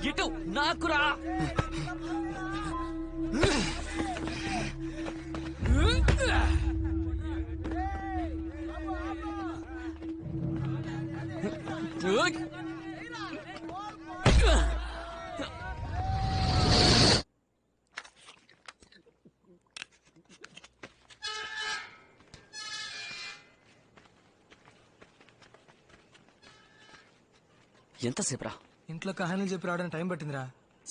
ఇటు నాకురా. ఎంతసేపురా? ఇంట్లో కహానీలు చెప్పి రావడానికి టైం పట్టిందిరా.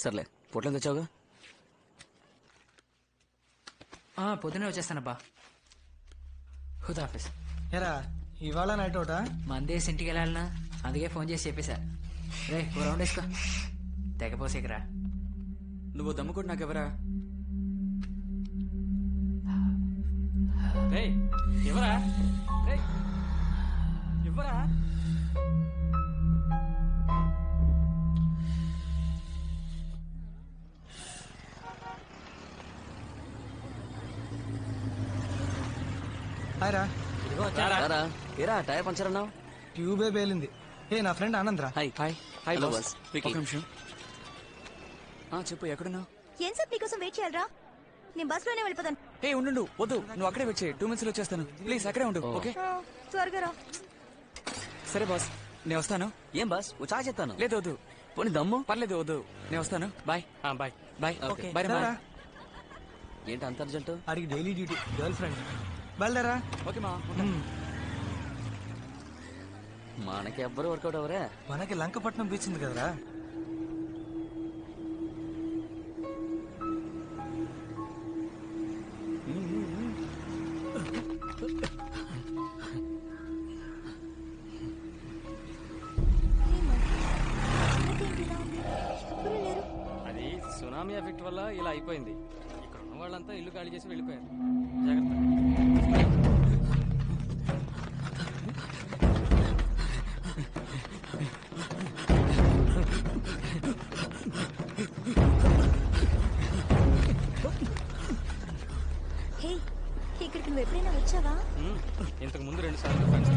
సర్లే, పొట్లం తెచ్చావుగా. పొద్దునే వచ్చేస్తానబ్బా. హుదాఫీస్. ఎరా ఇవాళ నైట్ అవుటా? మందేసి ఇంటికి వెళ్ళాలనా, అందుకే ఫోన్ చేసి చెప్పేశా. రే ఓ రౌండ్ వేసుకో, తెగపోసేకరా. నువ్వు దమ్ముకోటి నాకెవరా? ఎవరా? ఎవరా? హాయ్ రా. ఏరా టైర్ పంచర్ అన్నావు? ట్యూబే పేలింది. ఏ నా ఫ్రెండ్ ఆనంద్ రా. Hi hi hi boss. ఒక నిమిషం. చెప్పు, ఎక్కడున్నావు? ఏం సార్ నీకోసం వెయిట్ చేయాలరా? నేను బస్ లోనే వెళ్ళిపోతాను. ఏ ఉండు, వద్దు, నువ్వు అక్కడే వెయిట్ చేయి. 2 minutes లో వచ్చేస్తాను. ప్లీజ్ అక్కడే ఉండు. ఓకే త్వరగా రా. సరే బాస్, నేను వస్తాను. ఏం బాస్, ఓ చాయ్ చెప్తాను. లేదు వద్దు. పోనీ దమ్ము? పర్లేదు, వద్దు, నేను వస్తాను. Bye bye bye. Okay bye bye. ఏంటి అంత అర్జెంట్? అడిగి డైలీ డ్యూటీ, గర్ల్ ఫ్రెండ్. బయలుదేరా. ఓకే మా. మనకి ఎవ్వరు వర్కౌట్ అవరే. మనకి లంకపట్నం బీచ్ ఉంది కదరా. అది సునామీ ఎఫెక్ట్ వల్ల ఇలా అయిపోయింది. ఇక్కడ ఉన్న వాళ్ళంతా ఇల్లు ఖాళీ చేసి వెళ్ళిపోయారు. జాగ్రత్త. హే, ఇక్కడికి నువ్వు ఎప్పుడైనా వచ్చావా? ఇంతకు ముందు 2 సార్లు ఫ్రెండ్స్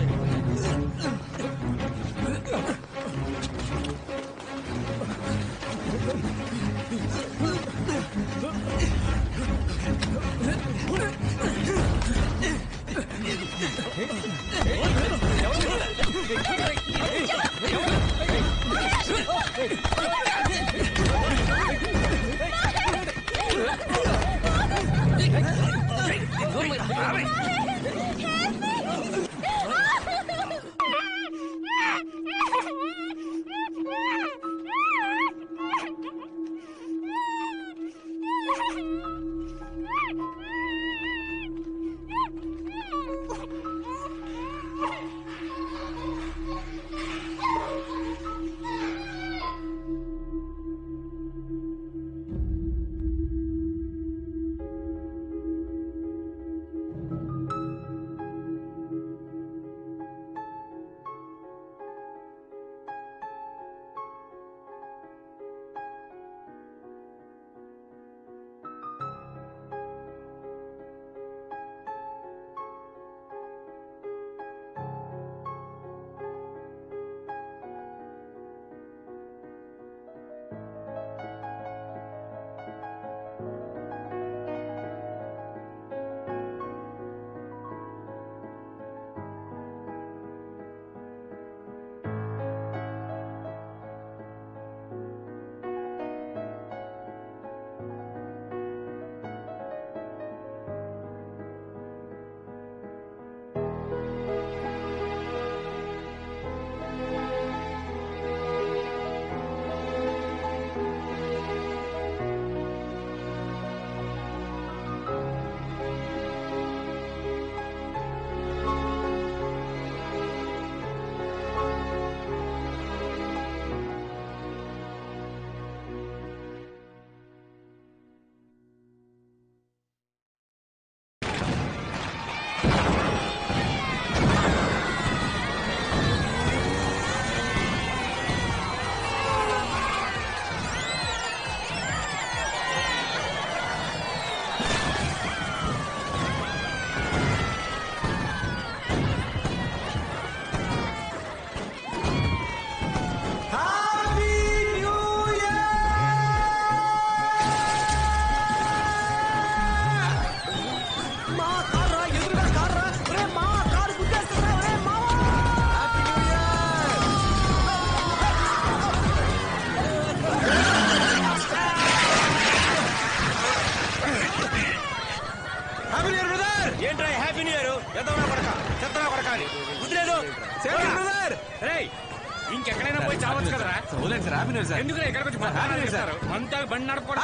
పోయి చావచ్చు కదరా. వదిలేండి sir, happy new year sir. ఎందుకు ఎక్కడికి వచ్చి మాట్లాడారు? మనతో బండి నడపడం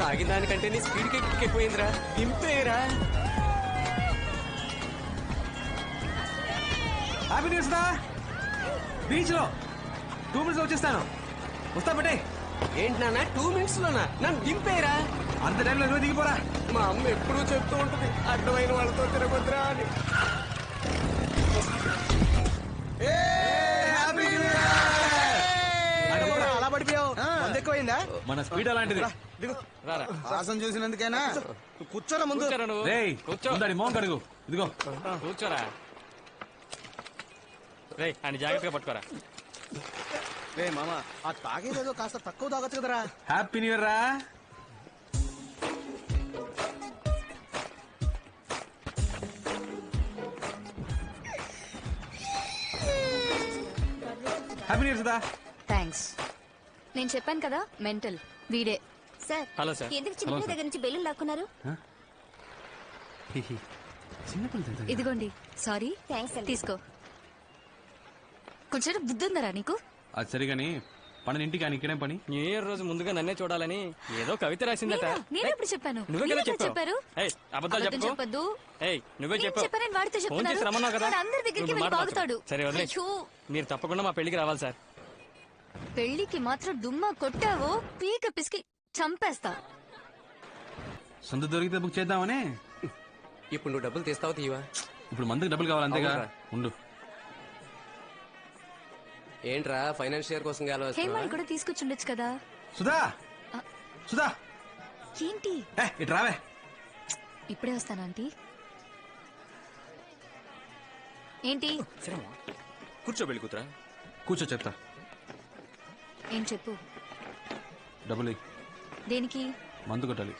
తాగిన దానికంటే నీ స్పీడ్ ఎక్కిపోయిందిరా. దింపేరా. హ్యాపీ న్యూ ఇయర్ దా. బీచ్ లో 2 minutes వచ్చేస్తాను. వస్తా బట్టే. ఏంటి నాన్న 2 minutes లోనా? నన్ను దింపేరా. అంత టైంలో నువ్వు దిగిపోరా. మా అమ్మ ఎప్పుడూ చెప్తూ ఉంటుంది అడ్డమైన వాళ్ళతో తిరగొద్దురా అని. అలా పడిపోయావు ఎక్కువైందా? మన స్పీడ్ అలాంటిది. రారా. వాసన చూసినందుకేనా? కూర్చోరా ముందు. కూర్చోరా నువ్వు. రేయ్ కూర్చో. ముందడి మోహన్ కడుగు. ఇదిగో కూర్చోరా. రేయ్ అని జాగ్రత్తగా పట్టుకోరా. రే మామ, ఆ తాగేదేదో కాస్త తక్కువ తాగొచ్చు కదరా. హ్యాపీ న్యూ ఇయర్ రా. Happy new year Sudha. Thanks. నేను చెప్పాను కదా మెంటల్ వీడే. Sir hello sir. ఎందుకు చిన్న దగ్గర నుంచి బెలూన్ లాక్కున్నారు? చిన్నపిల్ల ఇదిగోండి. సారీ. థ్యాంక్స్. తీసుకో. కొంచెం బుద్ధి ఉందరా నీకు? అది సరిగాని పని ఇంటికి ఆయన ఇక్కడేం పని? న్యూ ఇయర్ రోజు ముందుగా నన్నే చూడాలని ఏదో కవిత రాసిందట. నేను ఎప్పుడు చెప్పాను? నువ్వే కదా మీరెప్పుడు చెప్పారు? ఏయ్, అబద్ధాలు అబద్ధం చెప్పకు. చెప్పొద్దు. ఏయ్, నువ్వే నేను చెప్పు. చెప్పానని వాడితో ఫోన్ చెప్తున్నారు. చేసి రమ్మన్నావు కదా. వాడు అందరి దగ్గరికి నువ్వు వెళ్ళి మాట బాగుతాడు. మార్చు. సరే వదిలే. అయ్యో, మీరు తప్పకుండా మా పెళ్లికి రావాలి సార్. పెళ్లికి మాత్రం దుమ్మా కొట్టావో పీక పిసికి చంపేస్తా. సొంత దొరికితే బుక్ చేద్దామని. ఇప్పుడు నువ్వు డబ్బులు తీస్తావు తీవా? ఇప్పుడు మందుకు డబ్బులు కావాలి అంతేగా. అవునురా. ఉండు. ఏంట్రా ఫైనాన్షియర్ కోసం హేమని కూడా తీసుకొచ్చుండొచ్చు కదా. సుధా సుధా ఏంటి ఇటు రావే. ఇప్పుడే వస్తాను ఆంటీ. ఏంటి? కూర్చో పెళ్లి కూతురా. కూర్చో చెప్తా. ఏం చెప్పు. డబ్బులు ఇయ్యి. దేనికి? మందు కొట్టాలి.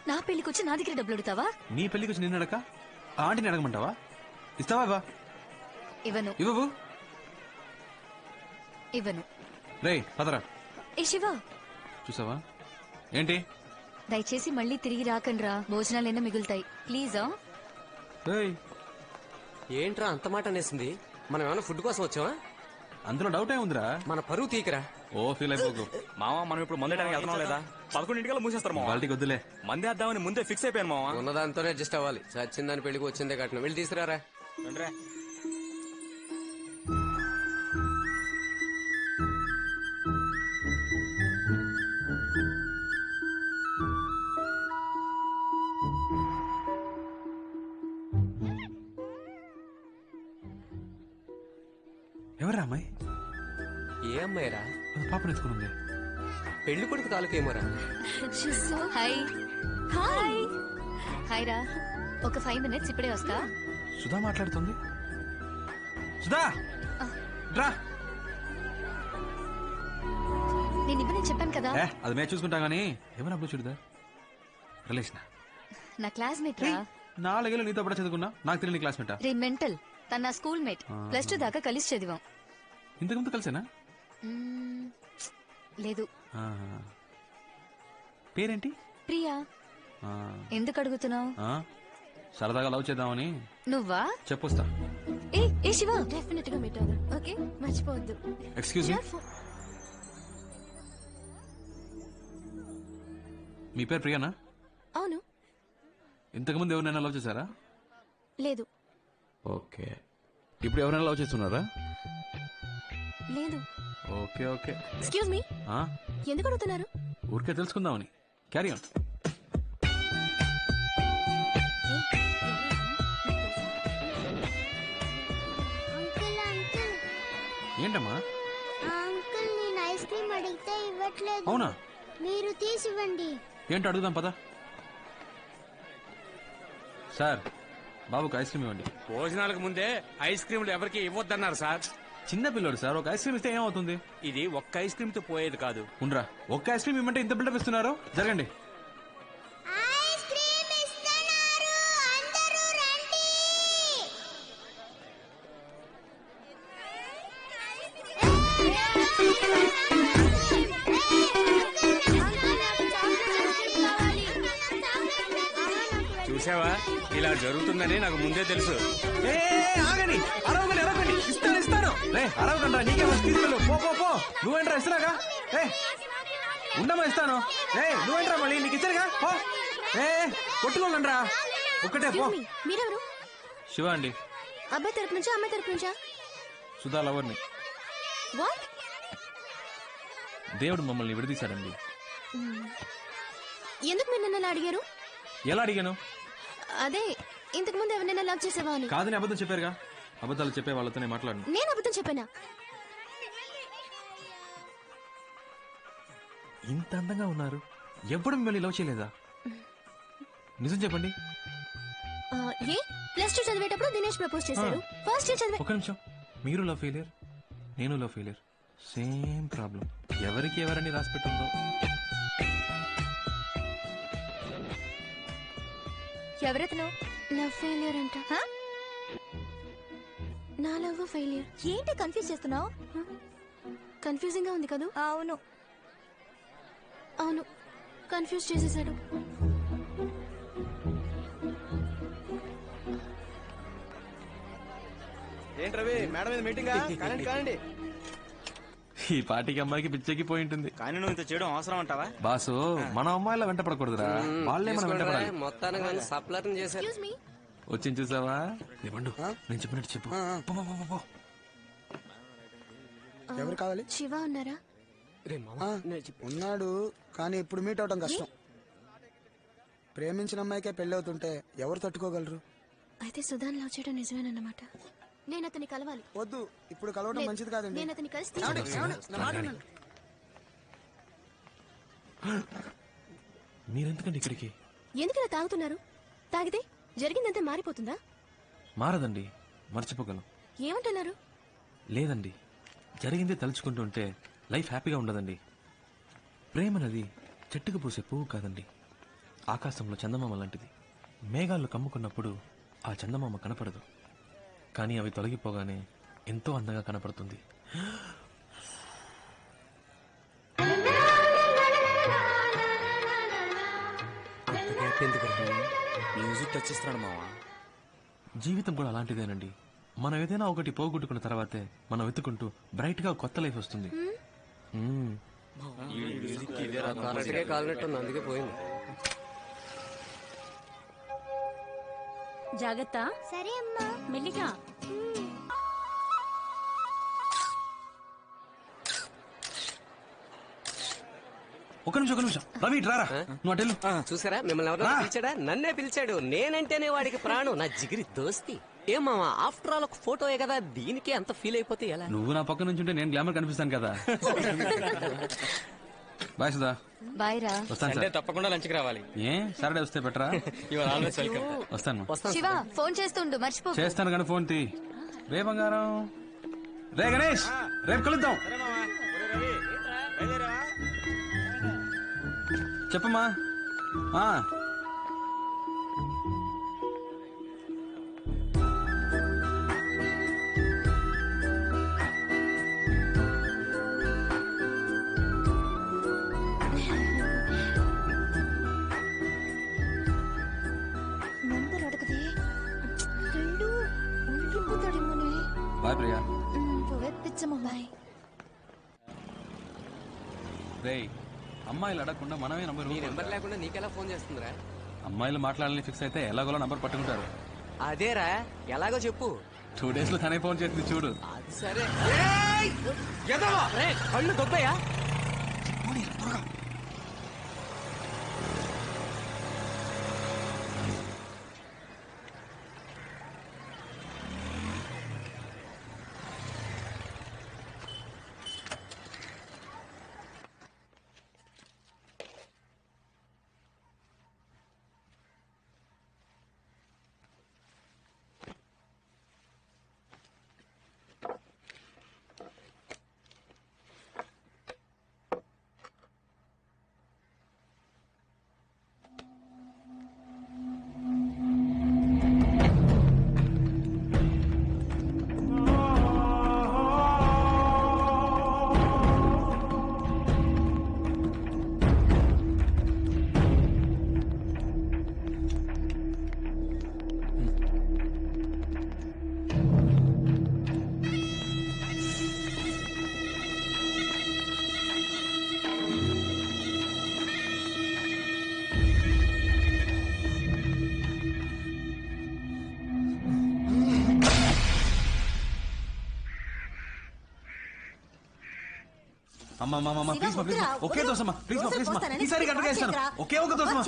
నా పెళ్లికి వచ్చి నా దగ్గర డబ్బులు అడుగుతావా? నీ పెళ్లికి వచ్చి నిన్ను అడక ఆంటీని అడగమంటావా? ఇస్తావా? ఇవ్వా? ఇవ్వను. ఇవ్వవు. ఇవ్వను. రే పదరా. ఏ శివ, చూసావా ఏంటి? దయచేసి మళ్ళీ తిరిగి రాకండ్రా. భోజనాలైనా మిగులుతాయి ప్లీజా. ఏంట్రా అంత మాట అనేసింది? మనం ఏమైనా ఫుడ్ కోసం వచ్చావా? అందులో డౌట్ ఏముందిరా? మన పరువు తీకరా. ఓ ఫీల్ అయిపోకు. మావా మనం ఇప్పుడు మందేయడానికి వెళ్తున్నాం లేదా? 11 మూసేస్తారు మావా. వాళ్ళకి వద్దులే. మందే వేద్దామని ముందే ఫిక్స్ అయిపోయాను మావా. ఉన్నదాంతోనే అడ్జస్ట్ అవ్వాలి. చచ్చిందని పెళ్లికి వచ్చిందే కట్నం. వెళ్ళి తీసుకురారా. ఎవరా అమ్మాయి? ఏ అమ్మాయిరా? పాపను ఎత్తుకుని పెళ్లి కొడుకు తాలూకేమోరా. హాయ్. హాయ్. హాయ్ రా. ఒక 5 minutes ఇప్పుడే వస్తా. సుధా మాట్లాడుతుంది. సుధా రా. నేను ఇవ్వని చెప్పాను కదా. అది మేము చూసుకుంటాం గానీ ఎవరు అప్పుడు చూడదా? రిలేషన్ నా క్లాస్మేట్ రా. 4 ఏళ్ళు నీతో పాటు చదువుకున్నా. నాకు తెలియని క్లాస్మేటా? రే మెంటల్. తన నా స్కూల్ మేట్. +2 దాకా కలిసి చదివాం. ఇంతకుముందు కలిసేనా? లేదు. పేరేంటి? ప్రియా. ఎందుకు అడుగుతున్నావు? సరదాగా లవ్ చేద్దామని. నువ్వా? చెప్పొస్తా. ఏ శివ, డెఫినెట్ గా మీట్ అవుదాం. ఓకే, మర్చిపోవద్దు. ఎక్స్క్యూజ్ మీ, మీ పేరు ప్రియానా? అవును. ఇంతకుముందు ఎవరినైనా లవ్ చేశారా? లేదు. ఓకే. ఇప్పుడు ఎవరైనా లవ్ చేస్తున్నారా? లేదు. Okay okay. ఎక్స్క్యూజ్ మీ, ఎందుకు అడుగుతున్నారు? ఊరికే తెలుసుకుందామని. Carry on. ఏంటమ్మా? అంకుల్ నేను ఐస్ క్రీమ్ అడిగితే ఇవ్వట్లేదు. అవునా? మీరు తీసివ్వండి. ఏంటో అడుగుదాం పదా. సార్, బాబుకి ఐస్ క్రీమ్ ఇవ్వండి. భోజనాలకు ముందే ఐస్ క్రీమ్లు ఎవరికి ఇవ్వద్దన్నారు సార్. చిన్న పిల్లోడు సార్, ఒక ఐస్ క్రీమ్ ఇస్తే ఏమవుతుంది? ఇది ఒక్క ఐస్ క్రీమ్ తో పోయేది కాదు. ఉండరా, ఒక్క ఐస్ క్రీమ్ ఇవ్వమంటే ఇంత బిల్డప్ ఇస్తున్నారు. జరగండి. ఐస్ క్రీమ్ ఇస్తున్నారు, అందరూ రండి. చూసావా ఇలా జరుగుతుందని నాకు ముందే తెలుసు. ఏ ఆగని, అరవకండి అరవకండి, ఇస్తాను. రే అరవకండి, నీకే వచ్చి తీసుకెళ్ళు. పో పో పో, నువ్వేంట్రా ఇస్తున్నాగా? ఏ ఉండమా ఇస్తాను. ఏ నువ్వేంట్రా మళ్ళీ, నీకు ఇచ్చారుగా. పో. ఏ కొట్టుకోకండి రా, ఒక్కటే పో. మీరెవరు? శివ అండి. అబ్బాయి తరపు నుంచా అమ్మాయి తరపు నుంచా? సుధా లవర్ని. వాట్? దేవుడు మమ్మల్ని విడదీశాడండి. ఎందుకు మీరు నన్ను అడిగారు? ఎలా అడిగాను? అదే ఇంతకు ముందు ఎవరినైనా లవ్ చేసావా అని. కాదని అబద్ధం చెప్పారుగా. అబద్ధాలు చెప్పే వాళ్ళతోనే మాట్లాడను. నేను అబద్ధం చెప్పానా? ఇంత అందంగా ఉన్నారు, ఎప్పుడు మిమ్మల్ని లవ్ చేయలేదా? నిజం చెప్పండి. ఏ +2 చదివేటప్పుడు దినేష్ ప్రపోజ్ చేశారు. ఫస్ట్ ఇయర్ చదివే. ఒక నిమిషం, మీరు లవ్ ఫెయిలియర్, నేను లవ్ ఫెయిలియర్, సేమ్ ప్రాబ్లం. ఎవరికి ఎవరని రాసి పెట్టుందో. ఎవరెతను? లవ్ ఫెయిలియర్ అంట. నా లవ్ ఫెయిలియర్. ఏంటి కన్ఫ్యూజ్ చేస్తున్నావు? కన్ఫ్యూజింగ్ గా ఉంది కదా? అవును అవును, కన్ఫ్యూజ్ చేసేసాడు. ఏంటి రవి, మేడం మీద మీటింగా? కానండి కానండి. ఈ పాటికి అమ్మాయికి పిచ్చెక్కి పోయి ఉంటుంది. కానీ నువ్వు ఇంత చేయడం అవసరం అంటావా? బాసు, మన అమ్మాయిలా వెంట పడకూడదురా, వాళ్ళే మనం వెంట పడాలి. మొత్తానికి సప్లర్ చేశారు. Excuse me. వచ్చింది చూసావా? ఇవ్వండు, నేను చెప్పినట్టు చెప్పు. పో, పో, పో, పో. ఎవరు కావాలి? శివ ఉన్నారా? ఉన్నాడు, కానీ ఇప్పుడు మీట్ అవడం కష్టం. ప్రేమించిన అమ్మాయికే పెళ్లి అవుతుంటే ఎవరు తట్టుకోగలరు? అయితే సుధాన్ లవ్ చేయడం నిజమేనన్నమాట. నేను అతన్ని కలవాలి. వద్దు, ఇప్పుడు కలవడం మంచిది కాదండి. నేను అతన్ని కలిసి మీరెందుకండి ఇక్కడికి? ఎందుకలా తాగుతున్నారు? తాగితే జరిగిందంతా మారిపోతుందా? మారదండి, మర్చిపోగలం. ఏమంటున్నారు? లేదండి, జరిగిందే తలుచుకుంటుంటే లైఫ్ హ్యాపీగా ఉండదండి. ప్రేమనది చెట్టుకు పూసే పువ్వు కాదండి, ఆకాశంలో చందమామ లాంటిది. మేఘాలు కమ్ముకున్నప్పుడు ఆ చందమామ కనపడదు, కానీ అవి తొలగిపోగానే ఎంతో అందంగా కనపడుతుంది. మ్యూజిక్ టచ్ ఇస్తున్నాడు మావా. జీవితం కూడా అలాంటిదేనండి. మనం ఏదైనా ఒకటి పోగొట్టుకున్న తర్వాతే మనం వెతుకుంటూ బ్రైట్ గా కొత్త లైఫ్ వస్తుంది. కాలినట్టుంది, అందుకే పోయింది. జాగ్రత్త. సరే అమ్మా. మెల్లిగా. ఒక నిమిషం రవి, రారా, నువ్వు అటెళ్ళు. చూసారా, మిమ్మల్ని ఎవరైనా పిలిచాడా? నన్నే పిలిచాడు. నేనంటేనే వాడికి ప్రాణం, నా జిగిరి దోస్తి. ఏం మామా, ఆఫ్టర్ ఆల్ ఒక ఫోటోయే కదా, దీనికి అంత ఫీల్ అయిపోతే ఎలా? నువ్వు నా పక్క నుంచి ఉంటే నేను గ్లామర్ కనిపిస్తాను కదా. బాయ్ సుధా. బాయ్ రా. వస్తాను సార్. తప్పకుండా లంచ్కి రావాలి. ఏ సాటర్డే వస్తే బెటరా? వస్తాను. శివ ఫోన్ చేస్తుండు, మర్చిపో. చేస్తాను కానీ ఫోన్ తీ. రే బంగారం, రే గణేష్, రేపు కలుద్దాం. చెప్పమ్మా. నంబర్ అడగదే, రెండు ఉండిపోతాడేమోనే. బాయ్ ప్రియా. పిచ్చమ్మ బాయ్. రే, అమ్మాయిలు అడగకుండా మనమే నంబర్. నీ నెంబర్ లేకుండా నీకెలా ఫోన్ చేస్తుందిరా? అమ్మాయిలు మాట్లాడాలని ఫిక్స్ అయితే ఎలాగోలా నంబర్ పట్టుకుంటారు. అదేరా, ఎలాగో చెప్పు. 2 days లో తనే ఫోన్ చేసింది చూడు. అది సరే. కళ్ళు దొబ్బయ్యా? అమ్మా ప్లీజ్ మా ప్లీజ్ ఒకే దోశ మా ప్లీజ్ మా ప్లీజ్ మా ఈసారి కరెక్ట్గా వేస్తాను ఒకే ఒక దోశ మా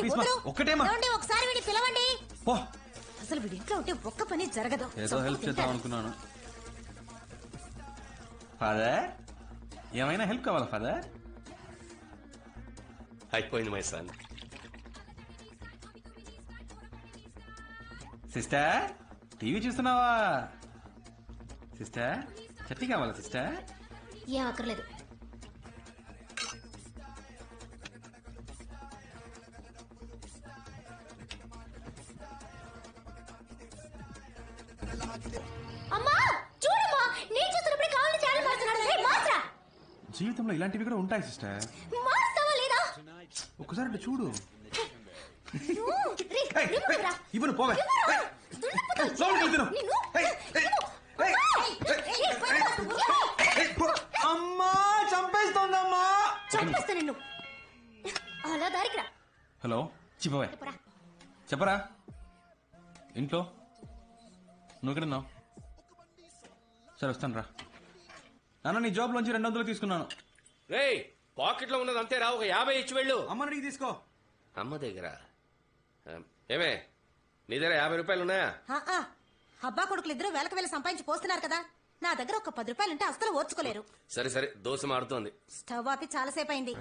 ప్లీజ్ మా ఒక్కటే మా ఒకసారి వీడిని పిలవండి. పో అసలు వీడి ఇంట్లో ఉంటే ఒక్క పని జరగదు. ఏదో హెల్ప్ చేద్దాం అనుకున్నాను. ఫాదర్ ఏమైనా హెల్ప్ కావాలా ఫాదర్? అయిపోయింది మై సన్. సిస్టర్ టీవీ చూస్తున్నావా? సిస్టర్ చట్నీ కావాలా సిస్టర్? ఏం అక్కర్లేదు. అమ్మా చూడమ్మా, నేను చూస్తున్నప్పుడు కావాలని ఛానల్ మారుతున్నాడు. రే మాస్రా, జీవితంలో ఇలాంటివి కూడా ఉంటాయి సిస్టర్. మారుస్తావా లేదా? ఒక్కసారి అటు చూడు. రే, నిమ్మరా. ఇవ్వను పోవే. అమ్మా చంపేస్తోందమ్మా. చంపేస్తా నిన్ను. అలా దారికి రా. హలో చెప్పవే. చెప్పరా. చెప్పరా. ఇంట్లో నువ్వు ఎక్కడున్నావు? సరే వస్తాను రా. నాన్న నీ జాబ్ లోంచి 200 తీసుకున్నాను. రే పాకెట్ లో ఉన్నది అంతే రా, ఒక 50 ఇచ్చి వెళ్ళు. అమ్మ అడిగి తీసుకో. అమ్మ దగ్గర ఏమే నీ దగ్గర 50 రూపాయలు ఉన్నాయా? అబ్బా కొడుకులు ఇద్దరు వేలకు వేలు సంపాదించి పోస్తున్నారు కదా, నా దగ్గర ఒక 10 రూపాయలు ఉంటే అస్సలు ఓర్చుకోలేరు. సరే సరే దోశ మారుతోంది. స్టవ్ ఆపి చాలాసేపు అయింది.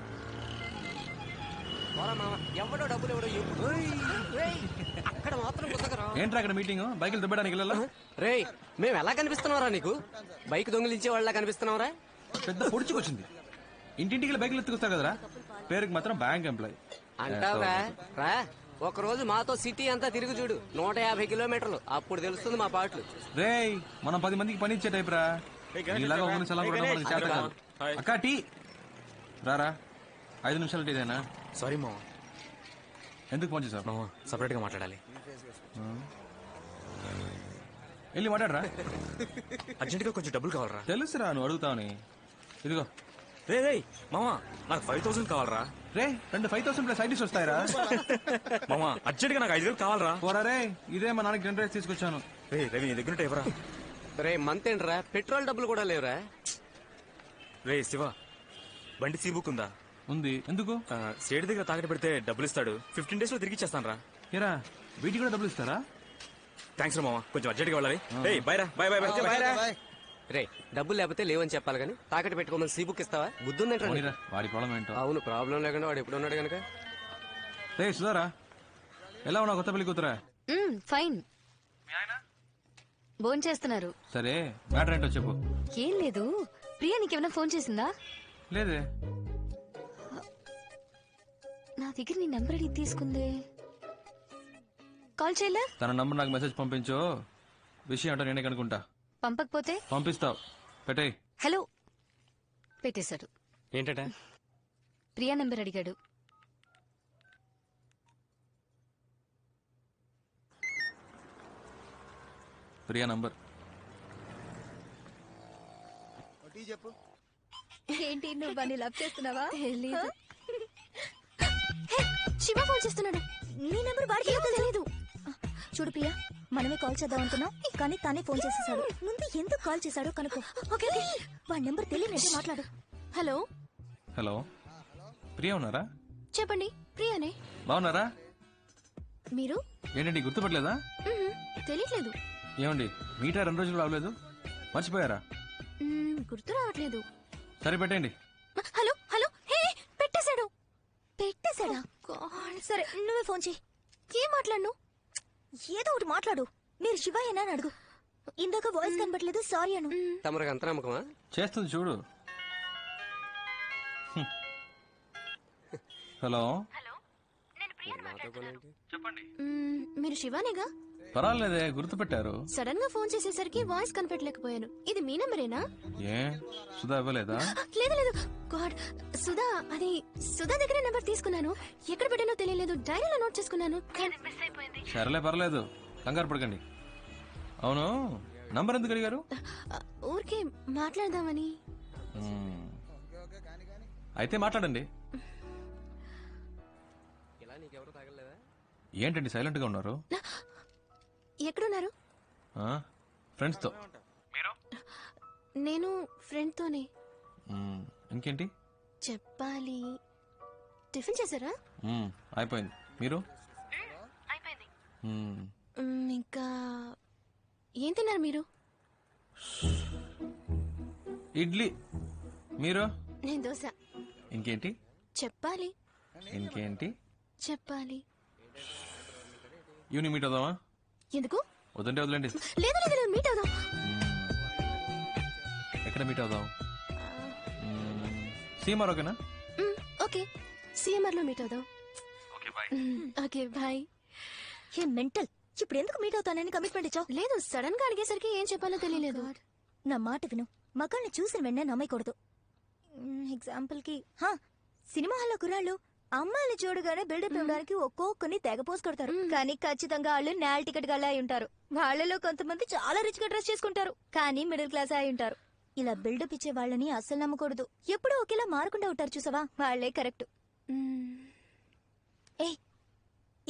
ఎవడో డబ్బులు ఎవడో అక్కడ మాత్రం ఏంట్రా అక్కడ మీటింగ్? బైకులు దుబ్బడానికి వెళ్ళాలా? రే మేము ఎలా కనిపిస్తున్నావురా నీకు? బైక్ దొంగిలించే వాళ్ళ కనిపిస్తున్నావురా? పెద్ద పొడుచుకొచ్చింది. ఇంటింటికి బైకులు ఎత్తుకొస్తారు కదరా, పేరుకి మాత్రం బ్యాంక్ ఎంప్లాయ్ అంటావురా. రా ఒక రోజు మాతో సిటీ అంతా తిరిగి చూడు, 150 కిలోమీటర్లు, అప్పుడు తెలుస్తుంది మా పాటలు. రే మనం 10 మందికి పని ఇచ్చే టైప్ రా. ఇలాగా ఒక నిమిషం అక్క టీ రారా. 5 నిమిషాలు టీదేనా? సారీ మామ. ఎందుకు ఫోన్ చేసావు? మామ సపరేట్ గా మాట్లాడాలి. వెళ్ళి మాట్లాడరా. అర్జెంట్ గా కొంచెం డబ్బులు కావాలరా. తెలుసురా నువ్వు అడుగుతావని. ఇదిగో. రే రే మామ నాకు 5000 కావాలరా. రే 5,000 ప్లస్ ఐడీస్ వస్తాయరా. మామ అర్జెంట్ గా నాకు 5000 కావాలరా. పోరా రే, ఇదే మా నాన్నకి 10 తీసుకొచ్చాను. రే రవి నీ దగ్గర ఎవరా? రే మంత్ ఏంట్రా, పెట్రోల్ డబ్బులు కూడా లేవురా. రే శివ బండి సీ బుక్ ఉందా? ఉంది. ఎందుకు? సేటు దగ్గర తాకట్టు పెడితే డబ్బులు ఇస్తాడు. 15 days లో తిరిగి ఇచ్చేస్తాను రా. ఏరా వీటికి కూడా డబ్బులు ఇస్తారా? థ్యాంక్స్ రా మామ, కొంచెం అర్జెంట్ గా వెళ్ళాలి. బాయ్ రా. Bye bye bye. రే డబ్బులు లేకపోతే లేవని చెప్పాలి కానీ తాకట్టు పెట్టుకోమని సీ బుక్ ఇస్తావా? బుద్ధుందంటారా? వాడి ప్రాబ్లం ఏంటో. అవును ప్రాబ్లం లేకుండా వాడు ఎప్పుడు ఉన్నాడు కనుక. రే సుధారా ఎలా ఉన్నావు కొత్త పెళ్లి కూతురా? ఫైన్. ఫోన్ చేస్తున్నారు. సరే మ్యాటర్ ఏంటో చెప్పు. ఏం లేదు, ప్రియా నీకేమైనా ఫోన్ చేసిందా? లేదే. నా దగ్గర నీ నెంబర్ అడిగి తీసుకుంది. కాల్ చేయలే? తన నంబర్ నాకు మెసేజ్ పంపించు. విషయం ఏంటో నేనే కనుకుంటా. పంపకపోతే పంపిస్తావు. పెట్టేయ్. హలో పెట్టేశాడు. ఏంటంటే ప్రియా నెంబర్ అడిగాడు. ప్రియా నంబర్ చెప్పు. ఏంటి నువ్వు బాగా లవ్ చేస్తున్నావా? తెలీదు. శివ ఫోన్ చేస్తున్నాడు. నీ నెంబర్ వాడికి తెలీదు. చూడు ప్రియా, మనమే కాల్ చేద్దాం అనుకున్నాం కానీ తానే ఫోన్ చేసేసాడు. ముందు ఎందుకు కాల్ చేశాడో కనుక్కో. ఓకే వాడి నెంబర్ తెలియనట్టే మాట్లాడు. హలో హలో ప్రియా ఉన్నారా? చెప్పండి, ప్రియానే. బాగున్నారా? మీరు? ఏంటండి గుర్తుపట్టలేదా? తెలియట్లేదు. ఏమండి మీటా 2 రోజులు రావలేదు, మర్చిపోయారా? గుర్తు రావట్లేదు. సరే పెట్టండి. హలో హలో హే పెట్టేశాడు. పెట్టేశాడా? సరే నువ్వే ఫోన్ చేయి. ఏం మాట్లాడు? ఏదో ఒకటి మాట్లాడు. మీరు శివయ్యనా అని అడుగు. ఇందాక వాయిస్ కనబట్లేదు, సారీ అను. తమరికి అంత నమ్మకమా? చేస్తుంది చూడు. హలో మీరు శివానేగా? పర్వాలేదే గుర్తుపెట్టారు. సడన్ గా ఫోన్ చేసేసరికి వాయిస్ కనిపెట్టలేకపోయాను. ఇది మీ నెంబరేనా? ఏ సుధా ఇవ్వలేదా? లేదు లేదు. గాడ్, సుధా అది సుధా దగ్గర నెంబర్ తీసుకున్నాను. ఎక్కడ పెట్టానో తెలియలేదు, డైరీలో నోట్ చేసుకున్నాను. సరేలే పర్లేదు, కంగారు పడకండి. అవును నంబర్ ఎందుకు అడిగారు? ఊరికే మాట్లాడదామని. అయితే మాట్లాడండి. ఏంటండి సైలెంట్ గా ఉన్నారు? ఎక్కడున్నారు? ఫ్రెండ్స్ తో. నేను ఫ్రెండ్ తోనే. ఇంకేంటి? చెప్పాలి. టిఫిన్ చేశారా? అయిపోయింది. మీరు? ఇంకా ఏం తిన్నారు మీరు? ఇడ్లీ. మీరు? నేను దోశ. ఇంకేంటి? చెప్పాలి. ఇంకేంటి? చెప్పాలి. ఈవినింగ్ మీట్ అవుదామా? ఎందుకు? వద్దంటే వదిలేండి. లేదు లేదు లేదు, మీట్ అవుదాం. ఎక్కడ మీట్ అవుదాం? సీమార్ ఓకేనా? ఓకే, సిఎంఆర్ లో మీట్ అవుదాం. Okay bye. ఏ మెంటల్, ఇప్పుడు ఎందుకు మీట్ అవుతానని కమిట్మెంట్ ఇచ్చావు? లేదు, సడన్ గా అడిగేసరికి ఏం చెప్పాలో తెలియలేదు. నా మాట విను, మగాళ్ళని చూసిన వెంటనే నమ్మకూడదు. ఎగ్జాంపుల్ కి సినిమా హాల్లో కుర్రాళ్ళు అమ్మాయిని చూడగానే బిల్డప్ ఇవ్వడానికి ఒక్కొక్కరిని తెగ పోసి కొడతారు. కానీ ఖచ్చితంగా వాళ్ళు నేల టికెట్ గల్లా అయి ఉంటారు. వాళ్ళలో కొంతమంది చాలా రిచ్ గా డ్రెస్ చేసుకుంటారు, కానీ మిడిల్ క్లాస్ అయి ఉంటారు. ఇలా బిల్డప్ ఇచ్చే వాళ్ళని అస్సలు నమ్మకూడదు. ఎప్పుడూ ఒకేలా మారకుండా ఉంటారు చూసావా, వాళ్లే కరెక్ట్. ఏ